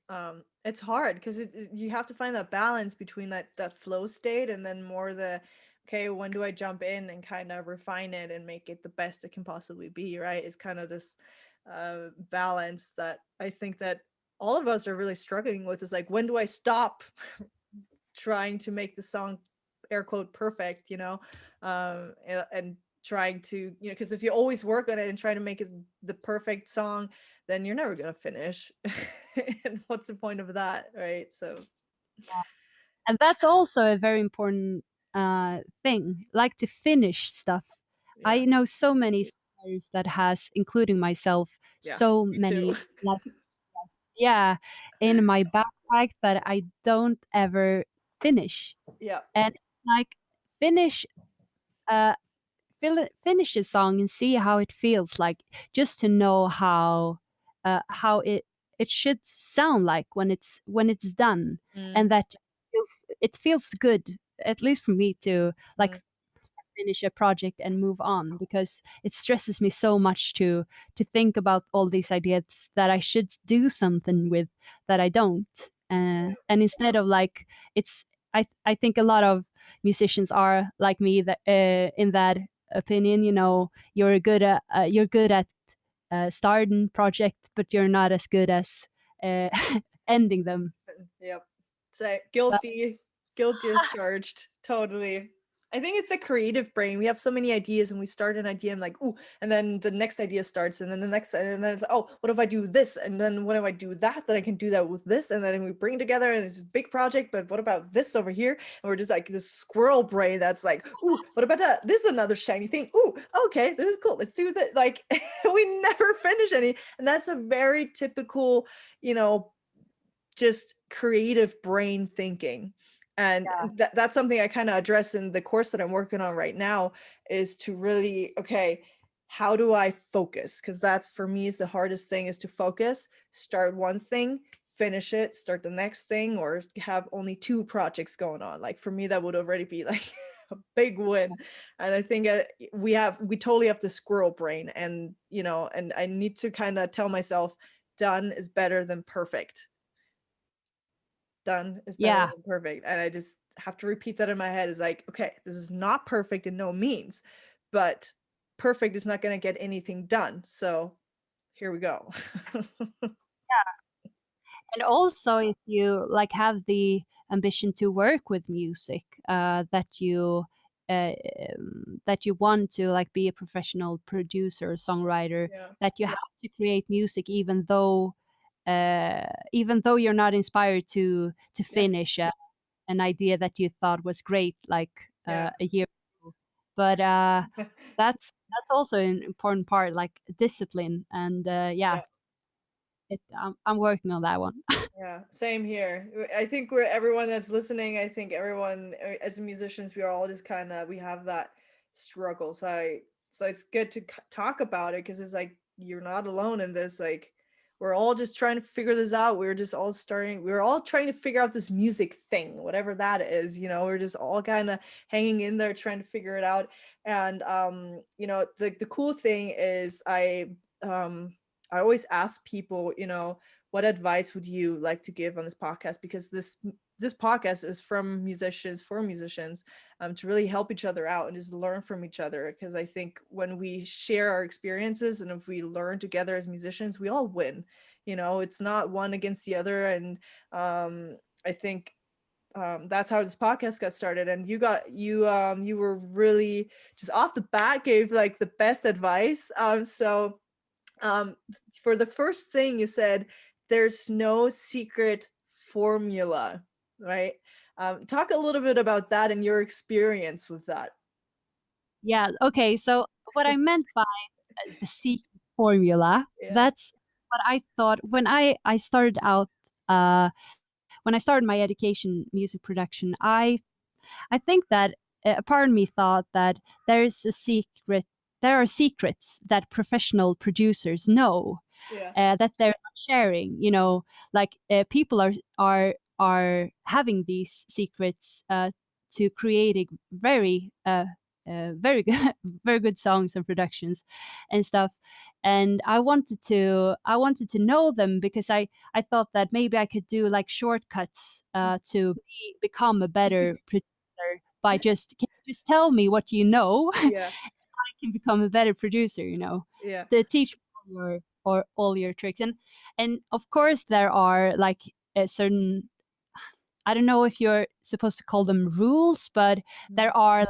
It's hard because you have to find that balance between that flow state, and then more the, okay, when do I jump in and kind of refine it and make it the best it can possibly be, right? It's kind of this balance that I think that all of us are really struggling with, is like, when do I stop trying to make the song air quote perfect, and trying to, because if you always work on it and try to make it the perfect song, then you're never going to finish. And what's the point of that, right? So And that's also a very important thing, like to finish stuff. yeah, I know so many songwriters that has, including myself, yeah, so me too. many like yeah, in my backpack that I don't ever finish. Yeah. And like finish uh finish a song and see how it feels like, just to know how it should sound like when it's done, Mm, and that it feels good, at least for me, to mm, like finish a project and move on, because it stresses me so much to think about all these ideas that I should do something with that I don't. And instead of like, it's I think a lot of musicians are like me, that in that opinion, you're good at starting project, but you're not as good as uh, ending them. yep. So guilty, guilty as charged. Totally. I think it's the creative brain. We have so many ideas and we start an idea and like, ooh, and then the next idea starts, and then the next, and then it's, oh, what if I do this? And then what if I do that? Then I can do that with this. And then we bring together and it's a big project, but what about this over here? And we're just like this squirrel brain that's like, ooh, what about that? This is another shiny thing. Ooh, okay, this is cool. Let's do that. Like we never finish any. And that's a very typical, you know, just creative brain thinking. And Yeah. that's something I kind of address in the course that I'm working on right now, is to really, okay, how do I focus? Because that's, for me, is the hardest thing, is to focus, start one thing, finish it, start the next thing, or have only two projects going on. Like for me, that would already be like a big win. And I think we totally have the squirrel brain, and and I need to kind of tell myself, done is better than perfect. Done is better Yeah. than perfect. And I just have to repeat that in my head. Is like, okay, this is not perfect in no means, but perfect is not going to get anything done. So here we go. And also, if you like have the ambition to work with music, uh, that you want to like be a professional producer or songwriter, Yeah. that you have to create music, even though you're not inspired to Yeah. finish an idea that you thought was great, like Yeah. a year ago. But that's also an important part, like discipline. And yeah, Yeah. I'm working on that one. Yeah, same here. I think we're everyone that's listening. I think everyone, as musicians, we are all just kind of, we have that struggle. So it's good to talk about it, because it's like you're not alone in this. Like we're all just trying to figure this out. We're just all starting. We're all trying to figure out this music thing, whatever that is. We're just all kind of hanging in there trying to figure it out. And the cool thing is, I always ask people, what advice would you like to give on this podcast? Because this podcast is from musicians for musicians, to really help each other out and just learn from each other. Because I think when we share our experiences and if we learn together as musicians, we all win. It's not one against the other. And I think that's how this podcast got started. And you were really just off the bat gave like the best advice. Um, for the first thing you said, there's no secret formula, right? Talk a little bit about that and your experience with that. Yeah. Okay. So what I meant by the secret formula, Yeah. that's what I thought when I started out. When I started my education, music production, I think that a part of me thought that there's a secret. There are secrets that professional producers know, Yeah. that they're not sharing. Like people are having these secrets to creating very good very good songs and productions and stuff. And I wanted to know them, because I thought that maybe I could do like shortcuts to become a better producer by can you just tell me what you know. Yeah. Can become a better producer, Yeah. to teach all your tricks. And of course there are like a certain I don't know if you're supposed to call them rules, but there are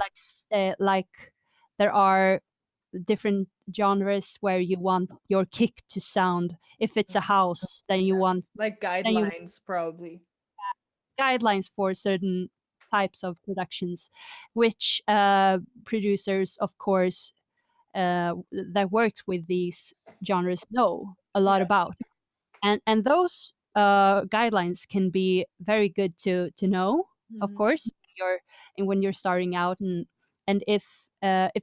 there are different genres where you want your kick to sound. If it's a house, then you want Like then you guidelines, probably. guidelines for certain types of productions, which producers, of course, that worked with these genres know a lot Yeah. about, and those guidelines can be very good to know, of Mhm. course, when you're starting out, and if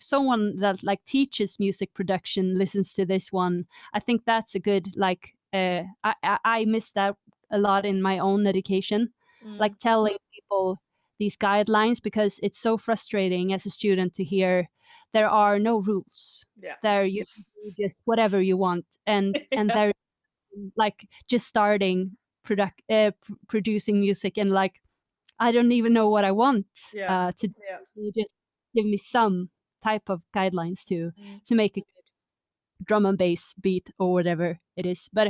someone that like teaches music production listens to this one, I think that's a good like I miss that a lot in my own education, Mm. like telling people these guidelines, because it's so frustrating as a student to hear there are no rules. Yeah. There you do just whatever you want, and Yeah. there like just starting producing music, and like I don't even know what I want Yeah. to do. Yeah. You just give me some type of guidelines Mm. to make a good drum and bass beat or whatever it is. But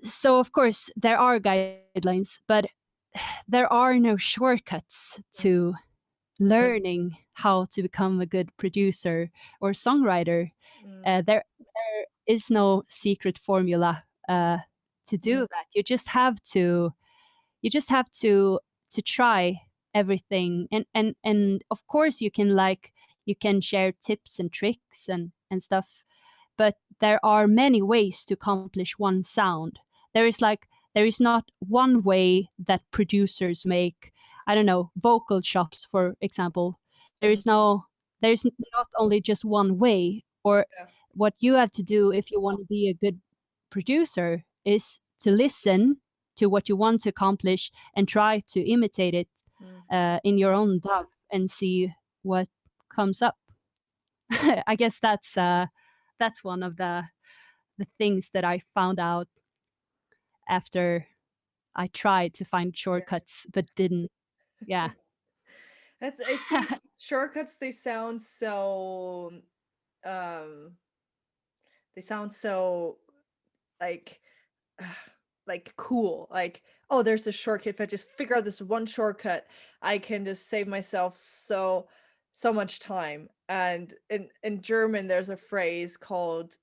so of course there are guidelines, but there are no shortcuts to learning how to become a good producer or songwriter. Mm. There is no secret formula to do that. You just have to try everything, and of course you can like you can share tips and tricks and stuff, but there are many ways to accomplish one sound. There is not one way that producers make, I don't know, vocal chops, for example. There Mm. is no there's not only just one way, or Yeah. what you have to do if you want to be a good producer is to listen to what you want to accomplish and try to imitate it Mm. in your own dub and see what comes up. I guess that's one of the things that I found out after I tried to find shortcuts but didn't. Yeah. That's, I think shortcuts, they sound so um they sound so like like cool. Like, oh, there's a shortcut. If I just figure out this one shortcut, I can just save myself so much time. And in German there's a phrase called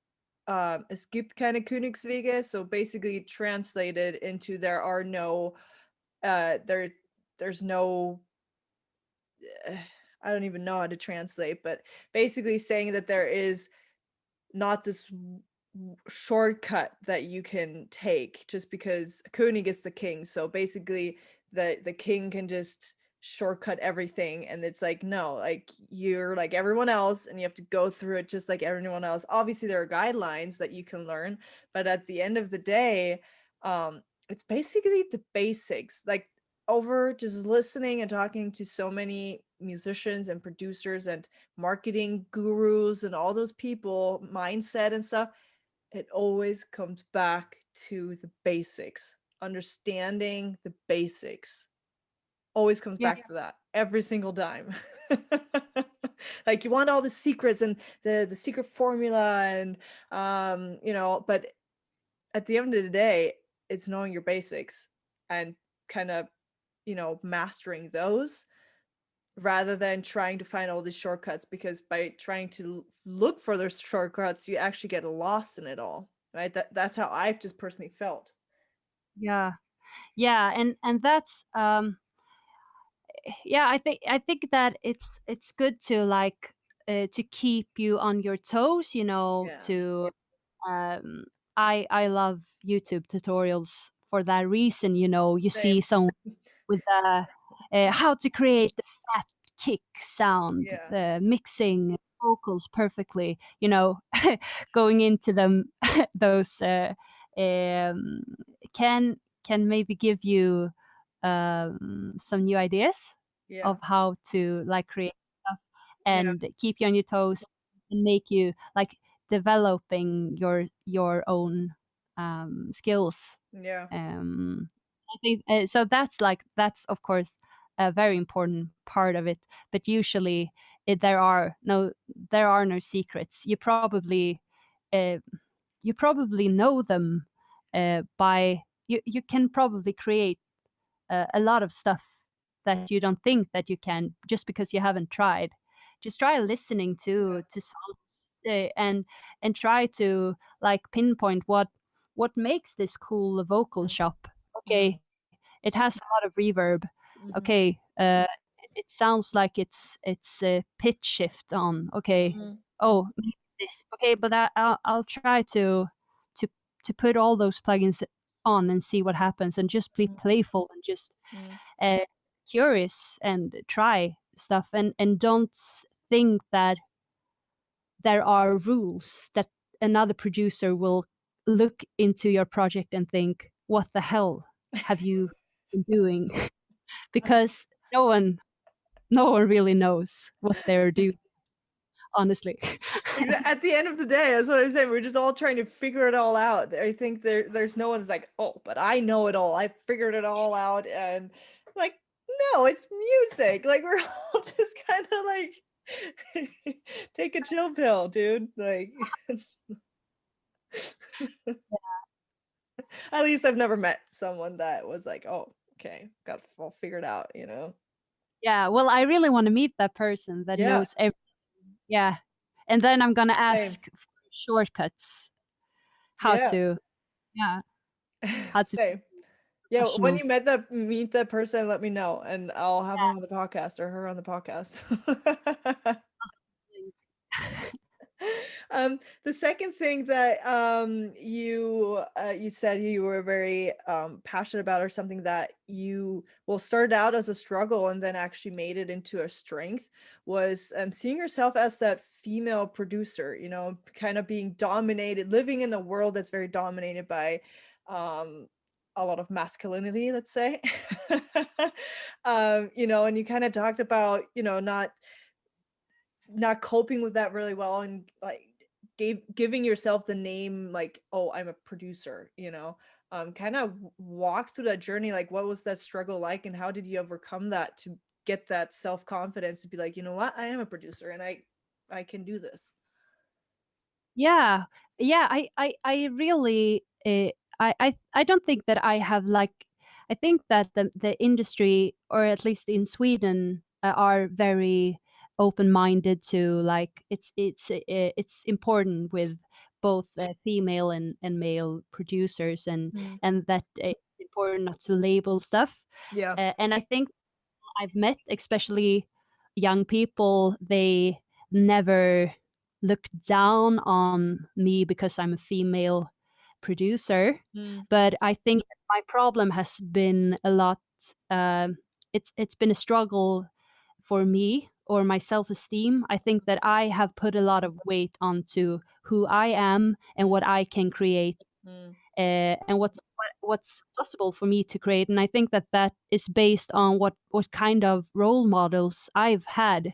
es gibt keine Königswege, so basically translated into there are no there's no uh, I don't even know how to translate, but basically saying that there is not this shortcut that you can take just because König is the king. So basically the king can just shortcut everything, and it's like no, like you're like everyone else and you have to go through it just like everyone else. Obviously there are guidelines that you can learn, but at the end of the day, it's basically the basics. Like over just listening and talking to so many musicians and producers and marketing gurus and all those people, mindset and stuff, it always comes back to the basics. Understanding the basics always comes Yeah. back to that every single time. Like you want all the secrets and the secret formula and but at the end of the day, it's knowing your basics and kind of, mastering those rather than trying to find all these shortcuts, because by trying to look for those shortcuts you actually get lost in it all, right? That's how I've just personally felt. Yeah. Yeah, and that's yeah, I think that it's good to like to keep you on your toes, you know, Yes. to um I love YouTube tutorials for that reason, you know. You Same. see someone with how to create the fat kick sound, Yeah. mixing vocals perfectly, you know, going into them those um, can can maybe give you some new ideas Yeah. of how to like create stuff Yeah. and keep you on your toes and make you like developing your own skills. Yeah. I think so. That's of course a very important part of it. But usually, there are no secrets. Uh, you probably know them by you. You can probably create a lot of stuff that you don't think that you can just because you haven't tried. Just try listening to songs, and try to like pinpoint what makes this cool vocal shop. Mm, Okay, it has a lot of reverb. mhm, Okay, it sounds like it's a pitch shift on. Okay, mhm, oh, maybe this. Okay, but I'll try to to put all those plugins on and see what happens, and just be mhm, playful and just mhm, uh, curious and try stuff, and don't think that there are rules that another producer will look into your project and think, what the hell have you been doing? Because no one really knows what they're doing, honestly. At the end of the day, that's what I'm saying. We're just all trying to figure it all out. I think there's no one's like, oh, but I know it all. I figured it all out, and like, no, it's music. Like we're all just kind of like, take a chill pill, dude. Like, at least I've never met someone that was like, oh, okay, got it all figured out. You know? Yeah, well, I really want to meet that person that Yeah, knows everything. Yeah, and then I'm gonna same. ask for shortcuts, how Yeah, to, yeah, how to be same. Yeah, when professional. you meet that person, let me know, and I'll have him on the podcast or her on the podcast. The second thing that you said you were very passionate about, or something that you well started out as a struggle and then actually made it into a strength, was seeing yourself as that female producer. You know, kind of being dominated, living in a world that's very dominated by um, a lot of masculinity, let's say. You know, and you kind of talked about, you know, not coping with that really well, and like giving yourself the name like, oh, I'm a producer, you know. Kind of walk through that journey, like what was that struggle like, and how did you overcome that to get that self-confidence to be like, you know what, I am a producer and I can do this. Yeah, yeah. I really, I don't think that I have like. I think that the industry, or at least in Sweden, are very open minded to like it's important with both female and male producers, Mm. and that it's important not to label stuff. Yeah. And I think I've met, especially young people, they never look down on me because I'm a female producer. Mm. But I think my problem has been a lot. It's been a struggle for me, or my self esteem. I think that I have put a lot of weight onto who I am and what I can create, Mm. and what's possible for me to create. And I think that that is based on what kind of role models I've had. Mm.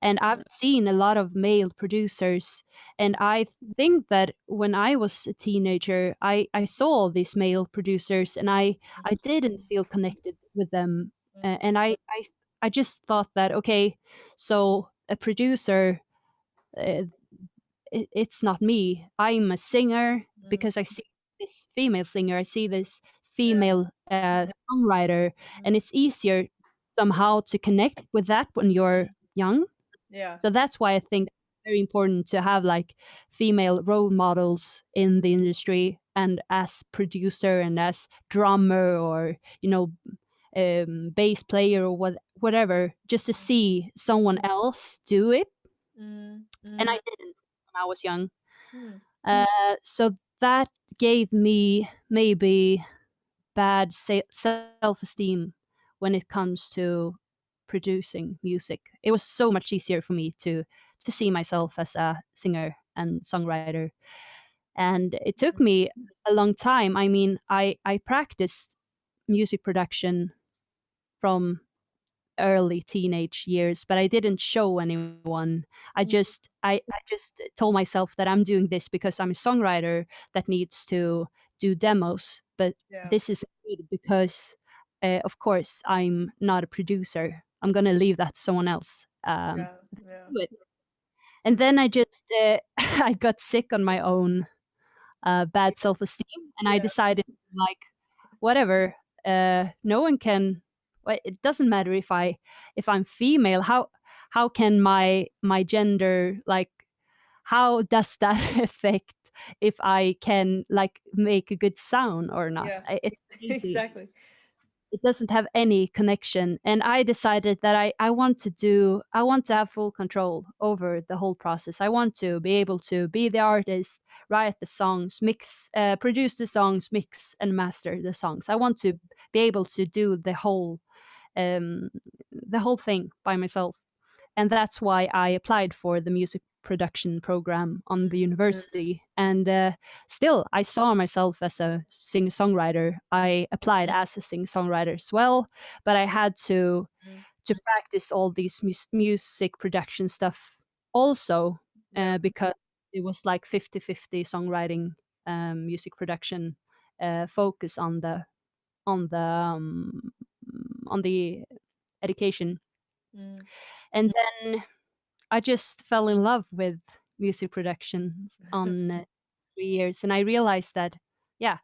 And I've seen a lot of male producers, and I think that when I was a teenager, I saw these male producers, and I didn't feel connected with them. And I just thought that, okay, so a producer, uh, it's not me. I'm a singer Mm. because I see this female singer, I see this Yeah. female songwriter, and Mm. it's easier somehow to connect with that when you're young. Yeah. So that's why I think it's very important to have like female role models in the industry, and as producer and as drummer, or bass player, or whatever, just to see someone else do it. Mm. And Mm. I didn't when I was young. Mm. So that gave me maybe bad self-esteem when it comes to producing music. It was so much easier for me to see myself as a singer and songwriter. And it took me a long time. I mean, I practiced music production from early teenage years, but I didn't show anyone. I just told myself that I'm doing this because I'm a songwriter that needs to do demos. But Yeah. this is good because, of course, I'm not a producer. I'm gonna leave that to someone else. Yeah. Yeah. Do it. And then I just I got sick on my own bad self esteem, and I Yeah. decided, like, whatever. no one can. Well, it doesn't matter if I'm female. How can my gender, like, how does that affect if I can like make a good sound or not? Yeah. It's crazy. Exactly. It doesn't have any connection. And I decided that I want to have full control over the whole process. I want to be able to be the artist, write the songs, mix, produce the songs, mix and master the songs. I want to be able to do um, the whole thing by myself. And that's why I applied for the music production program on the university. And still, I saw myself as a singer songwriter. I applied as a singer songwriter as well, but I had to practice all these music production stuff also, Yeah. because it was like 50-50 songwriting, music production, focus on the um, on the education. Mm. And then I just fell in love with music production on 3 years, and I realized that, yeah,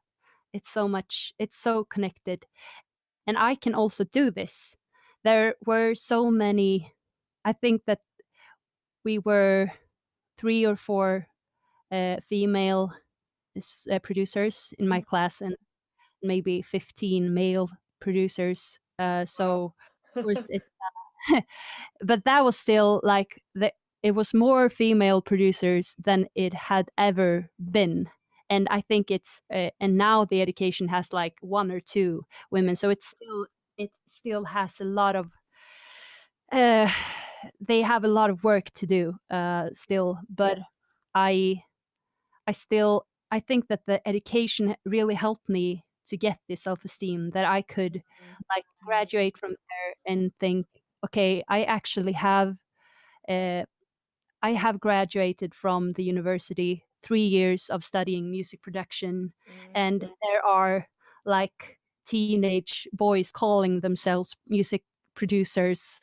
it's so connected, and I can also do this. There were so many. I think that we were 3 or 4 female producers in my class, and maybe 15 male producers. Wow. So of course it's but that was still like it was more female producers than it had ever been. And I think and now the education has like 1 or 2 women, so it still has a lot of uh they have a lot of work to do still. But i I think that the education really helped me to get this self-esteem, that I could like graduate from there and think, okay, uh, I have graduated from the university, 3 years of studying music production, Mm. and there are like teenage boys calling themselves music producers,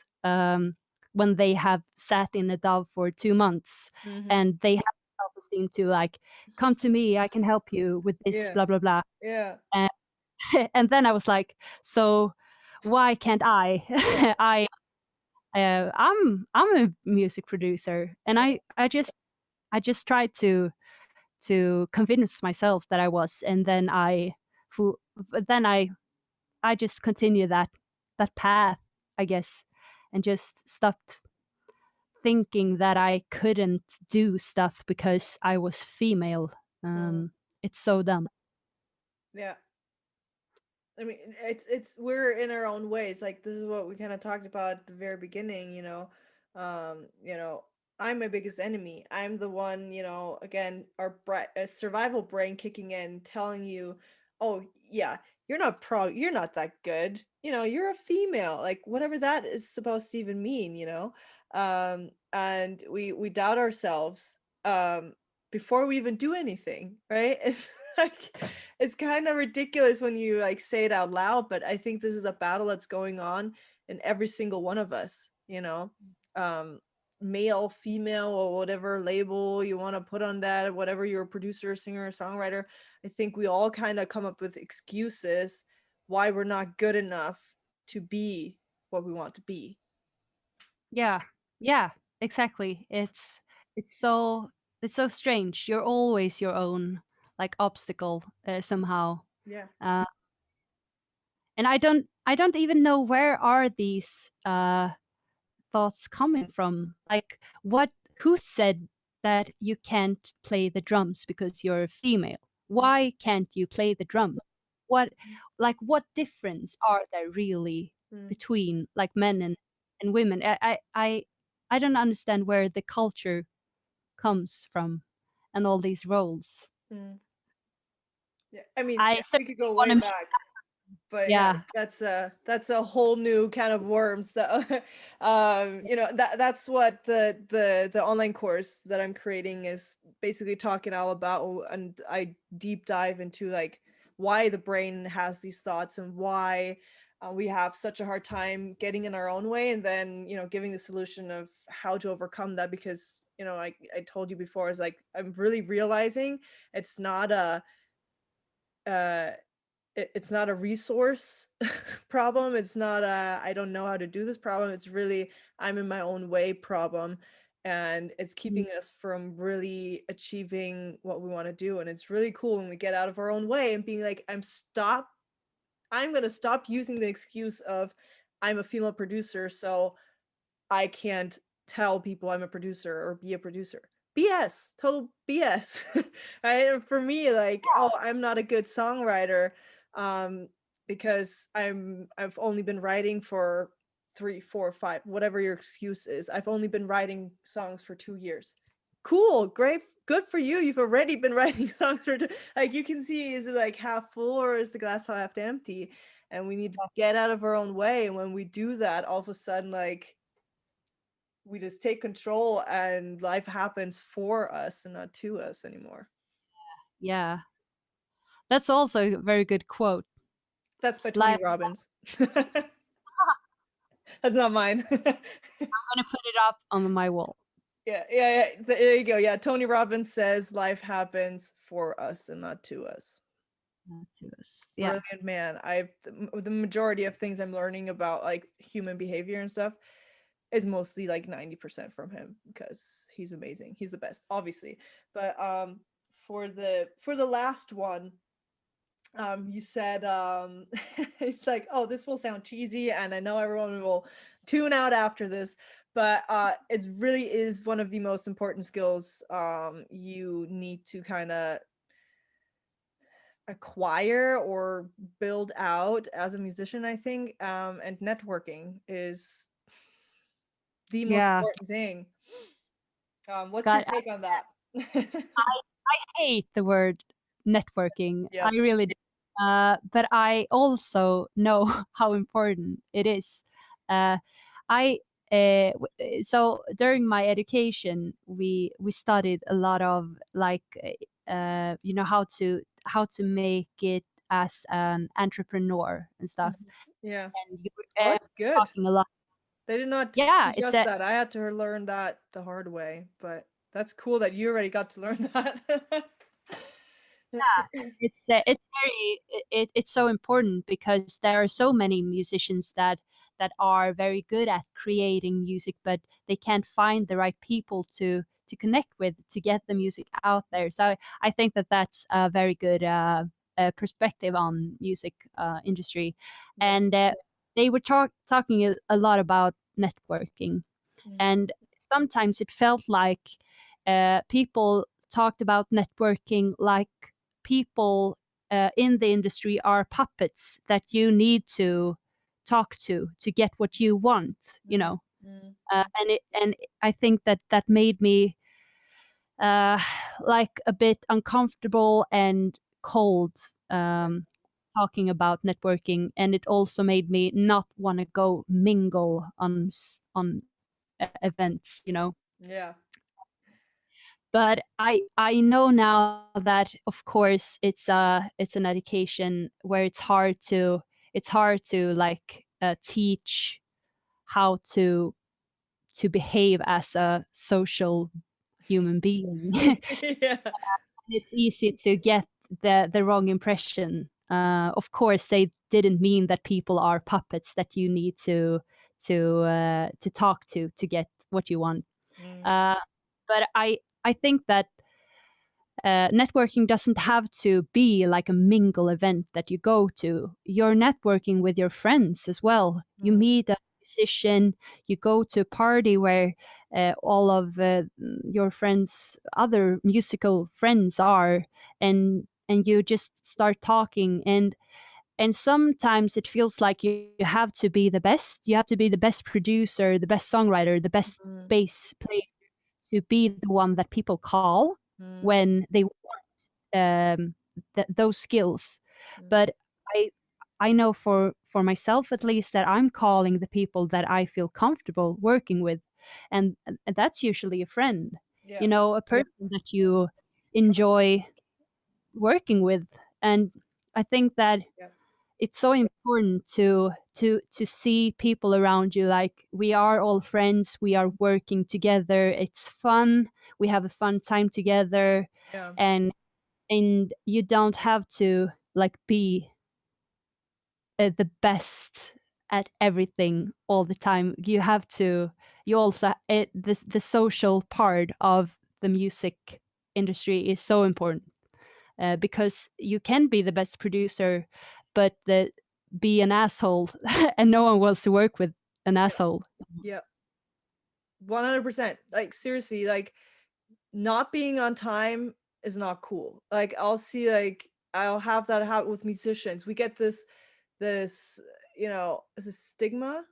when they have sat in a dove for 2 months, Mhm. and they have self-esteem to like, come to me, I can help you with this, Yeah. blah blah blah. Yeah. And, and then I was like, so why can't I? I'm a music producer, and I just tried to convince myself that I was, and then fu- then I just continue that path, I guess, and just stopped thinking that I couldn't do stuff because I was female. Mm. It's so dumb. Yeah. I mean, it's we're in our own ways. Like this is what we kind of talked about at the very beginning, you know, I'm my biggest enemy. I'm the one, again, our survival brain kicking in, telling you, "Oh, yeah, you're not that good. You're a female." Like whatever that is supposed to even mean, and we doubt ourselves before we even do anything, right? It's like it's kind of ridiculous when you like say it out loud, but I think this is a battle that's going on in every single one of us, um male, female, or whatever label you want to put on that, whatever you're a producer, singer, songwriter. I think we all kind of come up with excuses why we're not good enough to be what we want to be. Yeah, yeah, exactly. It's so strange. You're always your own like obstacle, somehow. Yeah. Uh, and I don't even know where are these thoughts coming from. Like, who said that you can't play the drums because you're a female? Why can't you play the drums? What what difference are there really Mm, between like men and women? I don't understand where the culture comes from and all these roles. mm. Yeah, I mean, I we could certainly go want way to back. But yeah, yeah. that's a whole new kind of worms that that's what the online course that I'm creating is basically talking all about, and I deep dive into like why the brain has these thoughts and why we have such a hard time getting in our own way, and then giving the solution of how to overcome that, because I told you before, is like I'm really realizing it's not a uh it's not a resource problem. It's not a I don't know how to do this problem. It's really I'm in my own way problem. And it's keeping us from really achieving what we want to do. And it's really cool when we get out of our own way and being like, I'm going to stop using the excuse of I'm a female producer, so I can't tell people I'm a producer or be a producer. BS, total BS. Right? And for me, like, oh, I'm not a good songwriter um, because I've only been writing for 3, 4, 5, whatever your excuse is. I've only been writing songs for 2 years. Cool, great, good for you. You've already been writing songs for like you can see, is it like half full or is the glass half empty? And we need to get out of our own way. And when we do that, all of a sudden, like we just take control and life happens for us and not to us anymore. Yeah. That's also a very good quote. That's by Tony Like, Robbins. That's not mine. I'm gonna put it up on my wall. Yeah. There you go. Yeah, Tony Robbins says life happens for us and not to us. To us. Yeah. Brilliant man. The majority of things I'm learning about like human behavior and stuff is mostly like 90% from him because he's amazing. He's the best, obviously. But for the last one, you said it's like, oh, this will sound cheesy and I know everyone will tune out after this, but it really is one of the most important skills you need to kind of acquire or build out as a musician, I think. And networking is the most Yeah. important thing. What's your God, take on that? I hate the word networking. I Yep. really do. But I also know how important it is. Uh, I so during my education, we studied a lot of like how to make it as an entrepreneur and stuff. Yeah. And you Oh, were that's good. talking a lot. They did not Yeah, teach us that. I had to learn that the hard way, but that's cool that you already got to learn that. it's very it's so important because there are so many musicians that are very good at creating music, but they can't find the right people to connect with to get the music out there. So I think that that's a very good perspective on music industry. Yeah. And they were talking a lot about networking, and sometimes it felt like people talked about networking like people in the industry are puppets that you need to talk to get what you want, you know. Mm. And I think that that made me uh, like a bit uncomfortable and cold talking about networking, and it also made me not want to go mingle on events, you know. Yeah. But I know now that of course it's an education where it's hard to like teach how to behave as a social human being. Yeah. It's easy to get the wrong impression. Of course, they didn't mean that people are puppets that you need to talk to get what you want. Mm. Uh, but I think that networking doesn't have to be like a mingle event that you go to. You're networking with your friends as well. You meet a musician, you go to a party where all of your friends, other musical friends are, and you just start talking, and sometimes it feels like you have to be the best. You have to be the best producer, the best songwriter, the best Mm. bass player to be the one that people call Mm. when they want those skills. Mm. But I I know for myself at least that I'm calling the people that I feel comfortable working with, and that's usually a friend, Yeah. you know, a person that you enjoy working with. And I think that Yeah. it's so important to see people around you like we are all friends, we are working together, it's fun, we have a fun time together, Yeah. and you don't have to like be the best at everything all the time. You have to. You also the social part of the music industry is so important, because you can be the best producer, but be an asshole, and no one wants to work with an asshole. Yeah, 100%. Like seriously, like not being on time is not cool. Like I'll see, like I'll have that happen with musicians. We get this, you know, is a stigma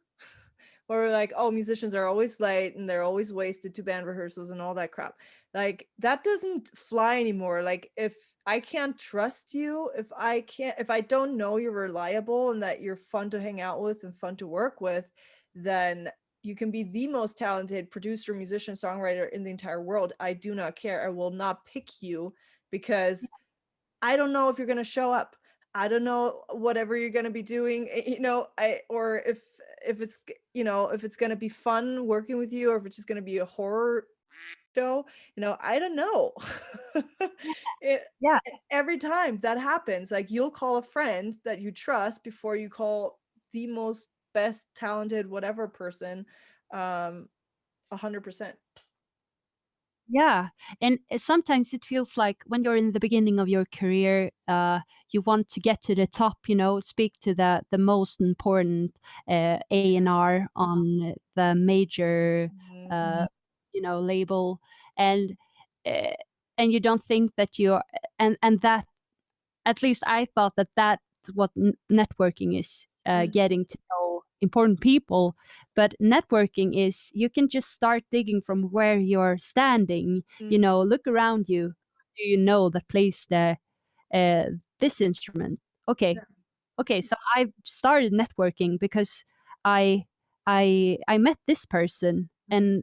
where we're like, oh, musicians are always late and they're always wasted to band rehearsals and all that crap. Like that doesn't fly anymore. Like if I can't trust you, if I don't know you're reliable and that you're fun to hang out with and fun to work with, then you can be the most talented producer, musician, songwriter in the entire world. I do not care. I will not pick you because I don't know if you're going to show up. I don't know whatever you're going to be doing, you know, or if it's, you know, if it's going to be fun working with you or if it's just going to be a horror show, you know, I don't know. it, Yeah, every time that happens, like you'll call a friend that you trust before you call the most best talented whatever person. 100%. yeah. And sometimes it feels like when you're in the beginning of your career, you want to get to the top, speak to the most important A&R on the major uh, label, and uh, and you don't think that you're, and that, at least I thought that that's what networking is, getting to know important people. But networking is, you can just start digging from where you're standing. Look around you. Do you know that plays uh, this instrument? Okay, okay. So I started networking because I I met this person, and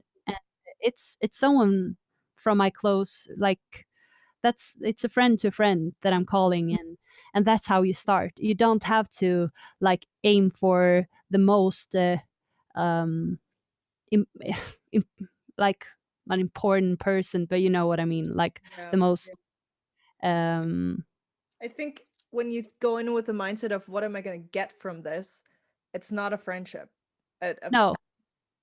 it's someone from my close, like, it's a friend to a friend that I'm calling, and that's how you start. You don't have to, like, aim for the most um im, im, like, an important person, but you know what I mean, like Yeah. the most um I think when you go in with the mindset of what am I going to get from this, it's not a friendship. no.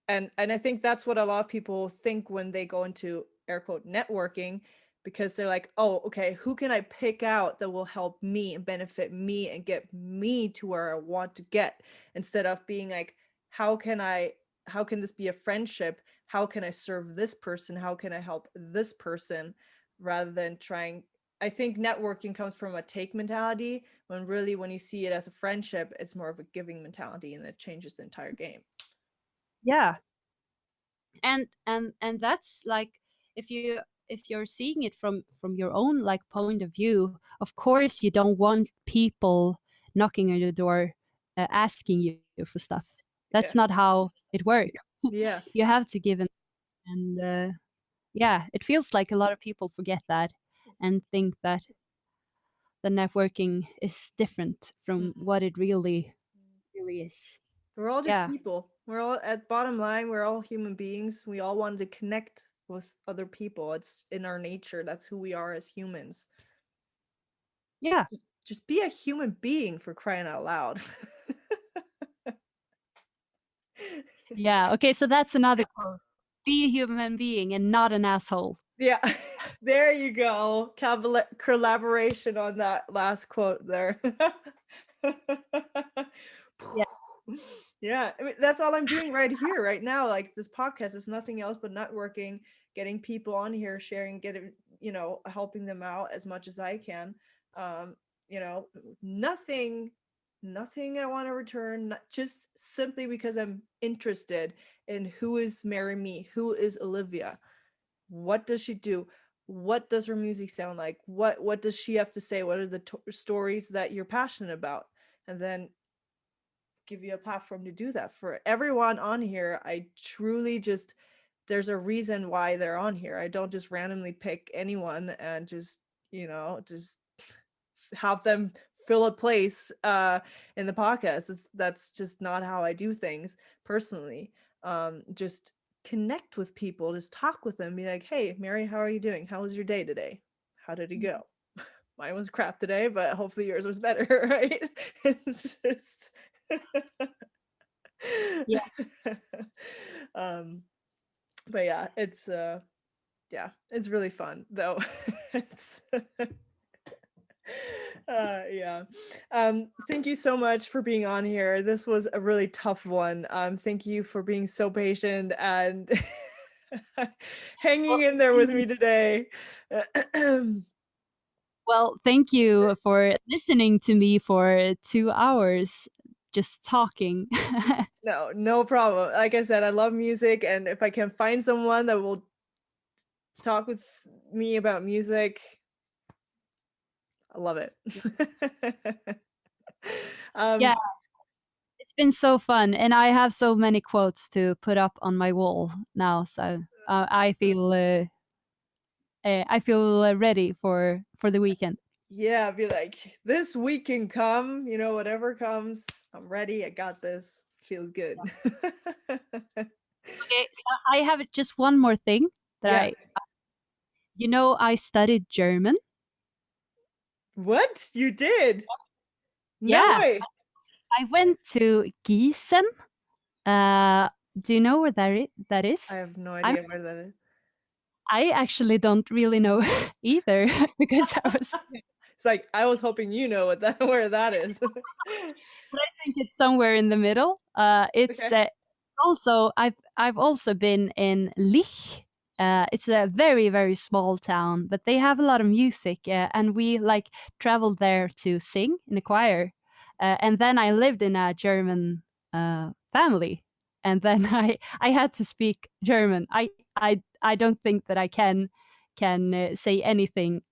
And I think that's what a lot of people think when they go into air quote networking, because they're like, oh, okay, who can I pick out that will help me and benefit me and get me to where I want to get, instead of being like, how can I, how can this be a friendship, how can I serve this person, how can I help this person, rather than trying. I think networking comes from a take mentality, when really when you see it as a friendship, it's more of a giving mentality, and it changes the entire game. Yeah. And that's like, if you're seeing it from your own, like, point of view, of course you don't want people knocking on your door, asking you for stuff. That's Yeah. not how it works. Yeah. You have to give, and yeah, it feels like a lot of people forget that and think that the networking is different from what it really is. We're all just Yeah. people. We're all, at bottom line, we're all human beings. We all want to connect with other people. It's in our nature. That's who we are as humans. Yeah. Just be a human being, for crying out loud. Yeah. Okay, so that's another quote. Be a human being and not an asshole. Yeah. There you go. Collaboration on that last quote there. Yeah. Yeah, I mean, that's all I'm doing right here, right now. Like this podcast is nothing else but networking, getting people on here, sharing, getting, helping them out as much as I can. Um, nothing, nothing I want to return, just simply because I'm interested in who is Mary Mi, who is Olivia, what does she do, what does her music sound like, what does she have to say, what are the stories that you're passionate about, and then give you a platform to do that. For everyone on here, I truly just, there's a reason why they're on here. I don't just randomly pick anyone and just have them fill a place in the podcast. That's just not how I do things personally. Just connect with people, just talk with them, be like, hey Mary, how are you doing, how was your day today, how did it go, mine was crap today, but hopefully yours was better, right? It's just Yeah. um but yeah, it's really fun though. It's yeah. Thank you so much for being on here. This was a really tough one. Thank you for being so patient and hanging Well, in there thank with you. me today. Well, thank you for listening to me for 2 hours just talking. No, no problem. Like I said, I love music, and if I can find someone that will talk with me about music, I love it. Yeah, um, it's been so fun, and I have so many quotes to put up on my wall now. So I feel ready for the weekend. yeah, be like, this week can come, whatever comes, I'm ready. I got this. Feels good. Okay, so I have just one more thing that Yeah. I studied German. What? You did? No Yeah, way. I went to Gießen. Uh, do you know where that I is? have no I'm idea where that is. I actually don't really know either because I was. It's like I was hoping you know where that is. But I think it's somewhere in the middle. It's Okay. also I've also been in Lich. It's a very very small town, but they have a lot of music, and we like traveled there to sing in a choir. And then I lived in a German family, and then I had to speak German. I don't think that I can say anything.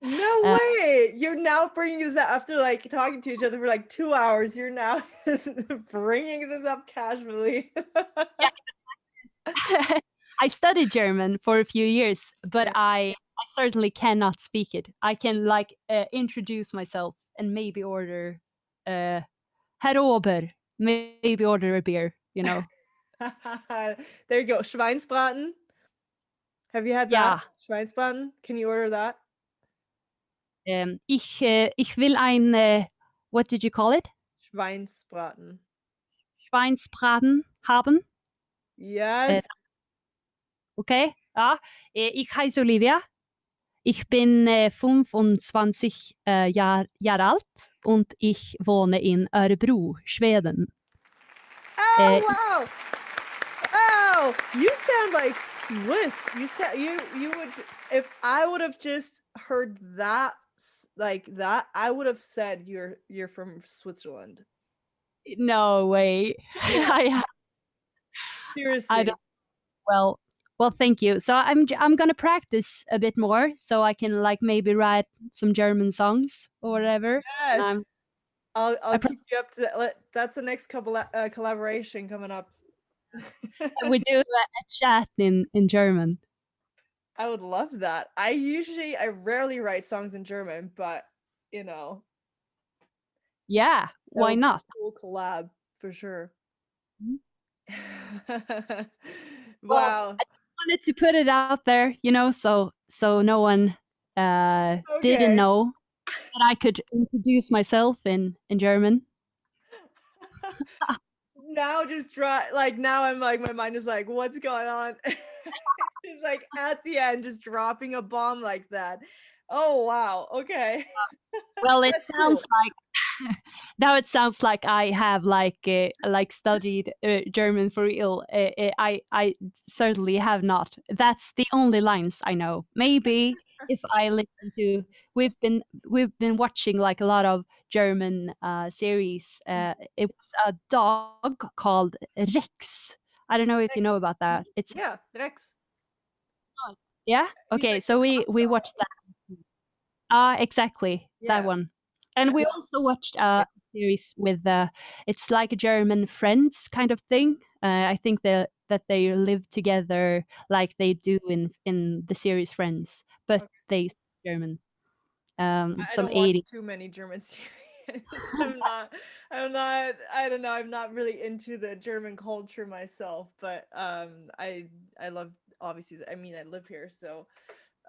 No uh, way. You're now bringing this up after like talking to each other for like 2 hours. You're now just bringing this up casually. I studied German for a few years, but Yeah. I certainly cannot speak it. I can like introduce myself and maybe order Herr Ober, maybe order a beer. There you go. Schweinsbraten. Have you had that? Yeah. Schweinsbraten? Can you order that? Ich will ein what did you call it? Schweinsbraten. Schweinsbraten haben. Äh, Yes. okay. Ja. Ich heiße Olivia. Ich bin 25 Jahre alt und ich wohne in Örebro, Schweden. Oh wow. Oh, you sound like Swiss. You sound you would if I would have just heard that like that, I would have said you're from Switzerland. No way. Yeah, I don't. seriously. Well, thank you. So I'm gonna practice a bit more so I can like maybe write some German songs or whatever. And Yes. I'll I keep you up to that. That's the next couple collaboration coming up. we do a chat in German. I would love that. I rarely write songs in German, but you know, Yeah, that why would be not? a cool collab for sure. Mhm. Well, Wow. I wanted to put it out there, so no one didn't Okay. know that I could introduce myself in German. Now just try like now I'm like my mind is like what's going on? It's like at the end just dropping a bomb like that. Oh wow. Okay. Well, it That's sounds cool. like now it sounds like I have like studied German for real. I certainly have not. That's the only lines I know. Maybe if I listen to we've been watching like a lot of German series. It was a dog called Rex. I don't know if you know Rex. about that. It's Yeah, Rex. yeah. He's Okay, like so the we watched mascot. that. Ah, exactly, that Yeah. one. And we also watched a series with it's like a German Friends kind of thing. I think that they live together like they do in the series Friends, but Okay. they speak German. I Some don't watch 80. too many German series. I'm not I don't know, I'm not really into the German culture myself, but I love obviously I mean I live here, so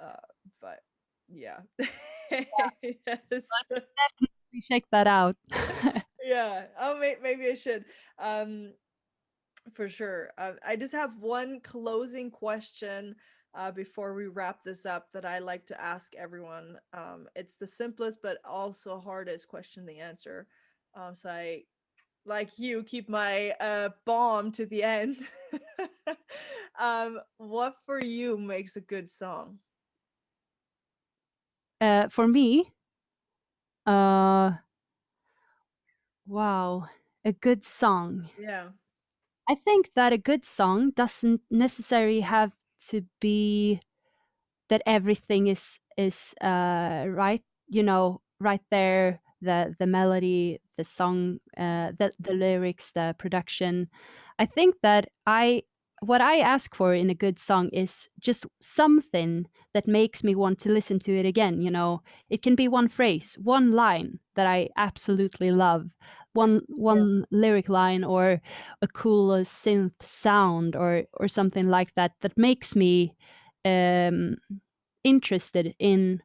uh but yeah. Yes. We check that out. Yeah. Oh, maybe I should. Um, for sure. I just have one closing question before we wrap this up that I like to ask everyone. It's the simplest but also hardest question to answer. So I, like you, keep my bomb to the end. What for you makes a good song? For me, uh, wow, a good song. Yeah. I think that a good song doesn't necessarily have to be that everything is right, you know, right there, the melody, the song, the lyrics, the production. I think that I what I ask for in a good song is just something that makes me want to listen to it again, you know. It can be one phrase, one line that I absolutely love, one lyric line, or a cool synth sound, or something like that, that makes me um interested in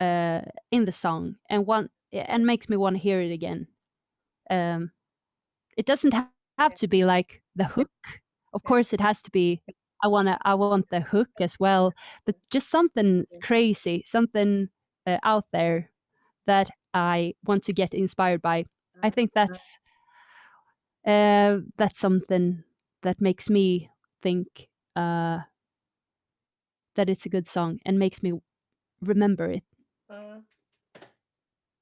the song, and makes me want to hear it again. Um, it doesn't have to be like the hook. Of course, it has to be. I want the hook as well, but just something crazy, something out there that I want to get inspired by. I think that's something that makes me think that it's a good song and makes me remember it. Uh,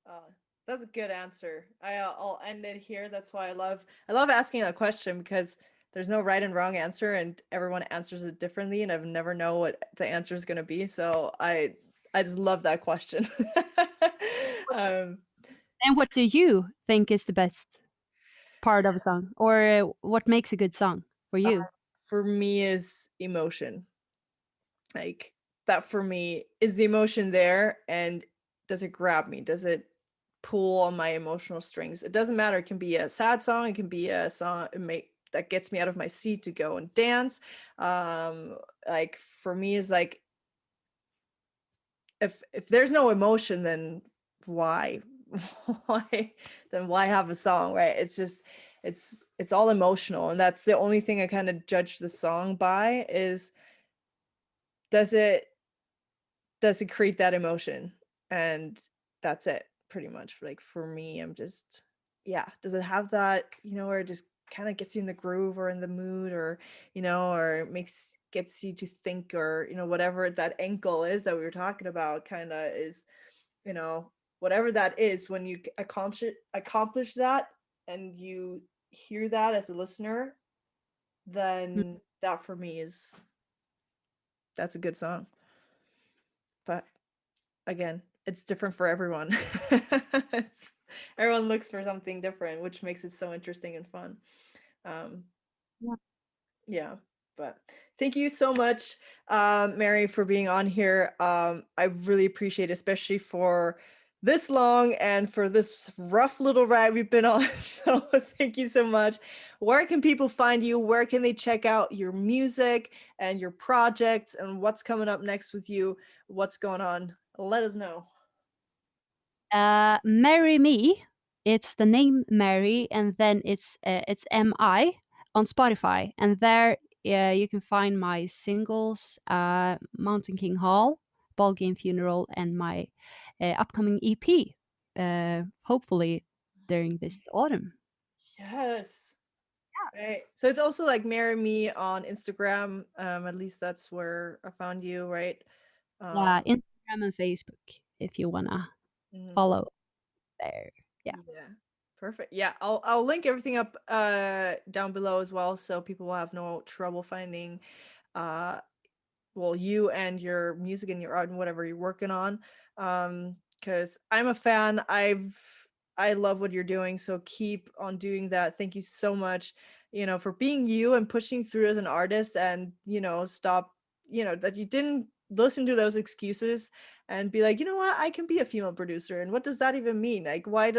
Uh, that's a good answer. I'll end it here. That's why I love asking that question, because there's no right and wrong answer, and everyone answers it differently, and I've never know what the answer is going to be. So I just love that question. um, And what do you think is the best part of a song, or what makes a good song for uh, you? for me is emotion. Like, that for me is the emotion there, and does it grab me? Does it pull on my emotional strings? It doesn't matter. It can be a sad song. It can be a song that gets me out of my seat to go and dance. Like, for me is like, if there's no emotion, then why why then why have a song, right? It's just it's all emotional, and that's the only thing I kind of judge the song by, is does it does it create that emotion? And that's it, pretty much. Like, for me, I'm just, yeah, does it have that, where it just kind of gets you in the groove or in the mood, or or gets you to think, or whatever that ankle is that we were talking about, kind of is, you know whatever that is, when you accomplish that, and you hear that as a listener, Mm. then that for me is that's a good song. But again, it's different for everyone. Everyone looks for something different, which makes it so interesting and fun. Um, Yeah. yeah, but thank you so much, Mary, for being on here. I really appreciate it, especially for this long and for this rough little ride we've been on. So thank you so much. Where can people find you? Where can they check out your music and your projects, and what's coming up next with you? What's going on? Let us know. Mary Mi, it's the name Mary, and then it's MI on Spotify, and there you can find my singles, Mountain King Hall, Ball Game Funeral, and my upcoming EP, hopefully during this autumn. Yes. Right. So it's also like Mary Mi on Instagram. At least that's where I found you, right? Yeah, Um, Instagram and Facebook if you wanna mhm. follow there. Yeah. Yeah. Perfect. Yeah, I'll link everything up down below as well, so people will have no trouble finding uh well, you and your music and your art and whatever you're working on. Because I'm a fan. I love what you're doing, so keep on doing that. Thank you so much, for being you and pushing through as an artist, and stop, that you didn't listen to those excuses, and be like, you know what, I can be a female producer. And what does that even mean? Like, why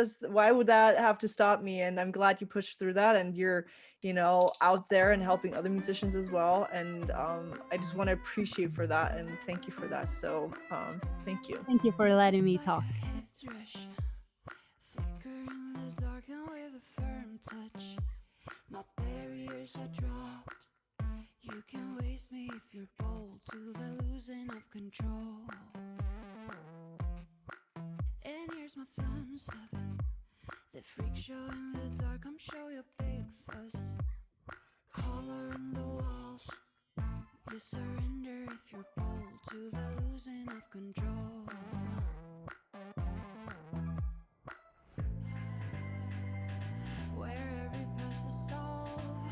would that have to stop me? And I'm glad you pushed through that, and you're, out there and helping other musicians as well. And I just want to appreciate for that and thank you for that. So thank you. Thank you for letting me talk. Flicker in the dark and with a firm touch, my barriers are dropped. You can waste me if you're bold to the losing of control. And here's my thumbs up. The freak show in the dark, I'm show you big fuss. Color in the walls. You surrender if you're bold to the losing of control. Where every past is solved.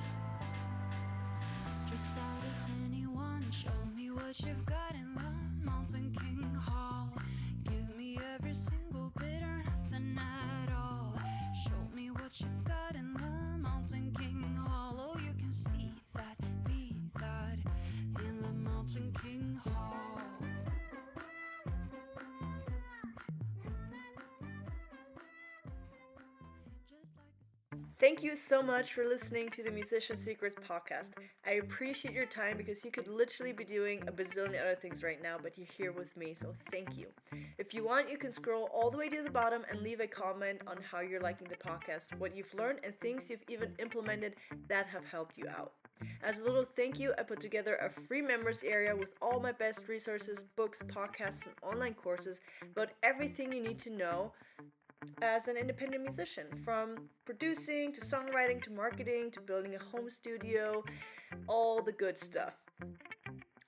Just out as anyone, show me what you've got in the Mountain King Hall. Give me every single bit or nothing at all. Show me what you've got in the Mountain King Hall. Oh, you can see that, be that in the Mountain King Hall. Thank you so much for listening to the Musician Secrets podcast. I appreciate your time because you could literally be doing a bazillion other things right now, but you're here with me, so thank you. If you want, you can scroll all the way to the bottom and leave a comment on how you're liking the podcast, what you've learned, and things you've even implemented that have helped you out. As a little thank you, I put together a free members area with all my best resources, books, podcasts, and online courses about everything you need to know as an independent musician, from producing to songwriting to marketing to building a home studio, all the good stuff.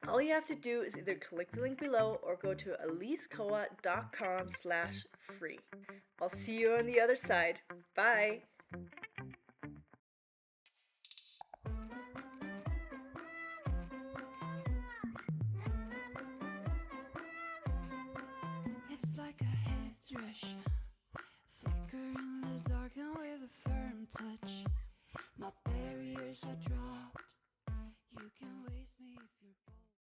All you have to do is either click the link below or go to alisekoa.com/free. I'll see you on the other side. Bye! It's like a headrush. Flicker in the dark and with a firm touch, my barriers are drawn.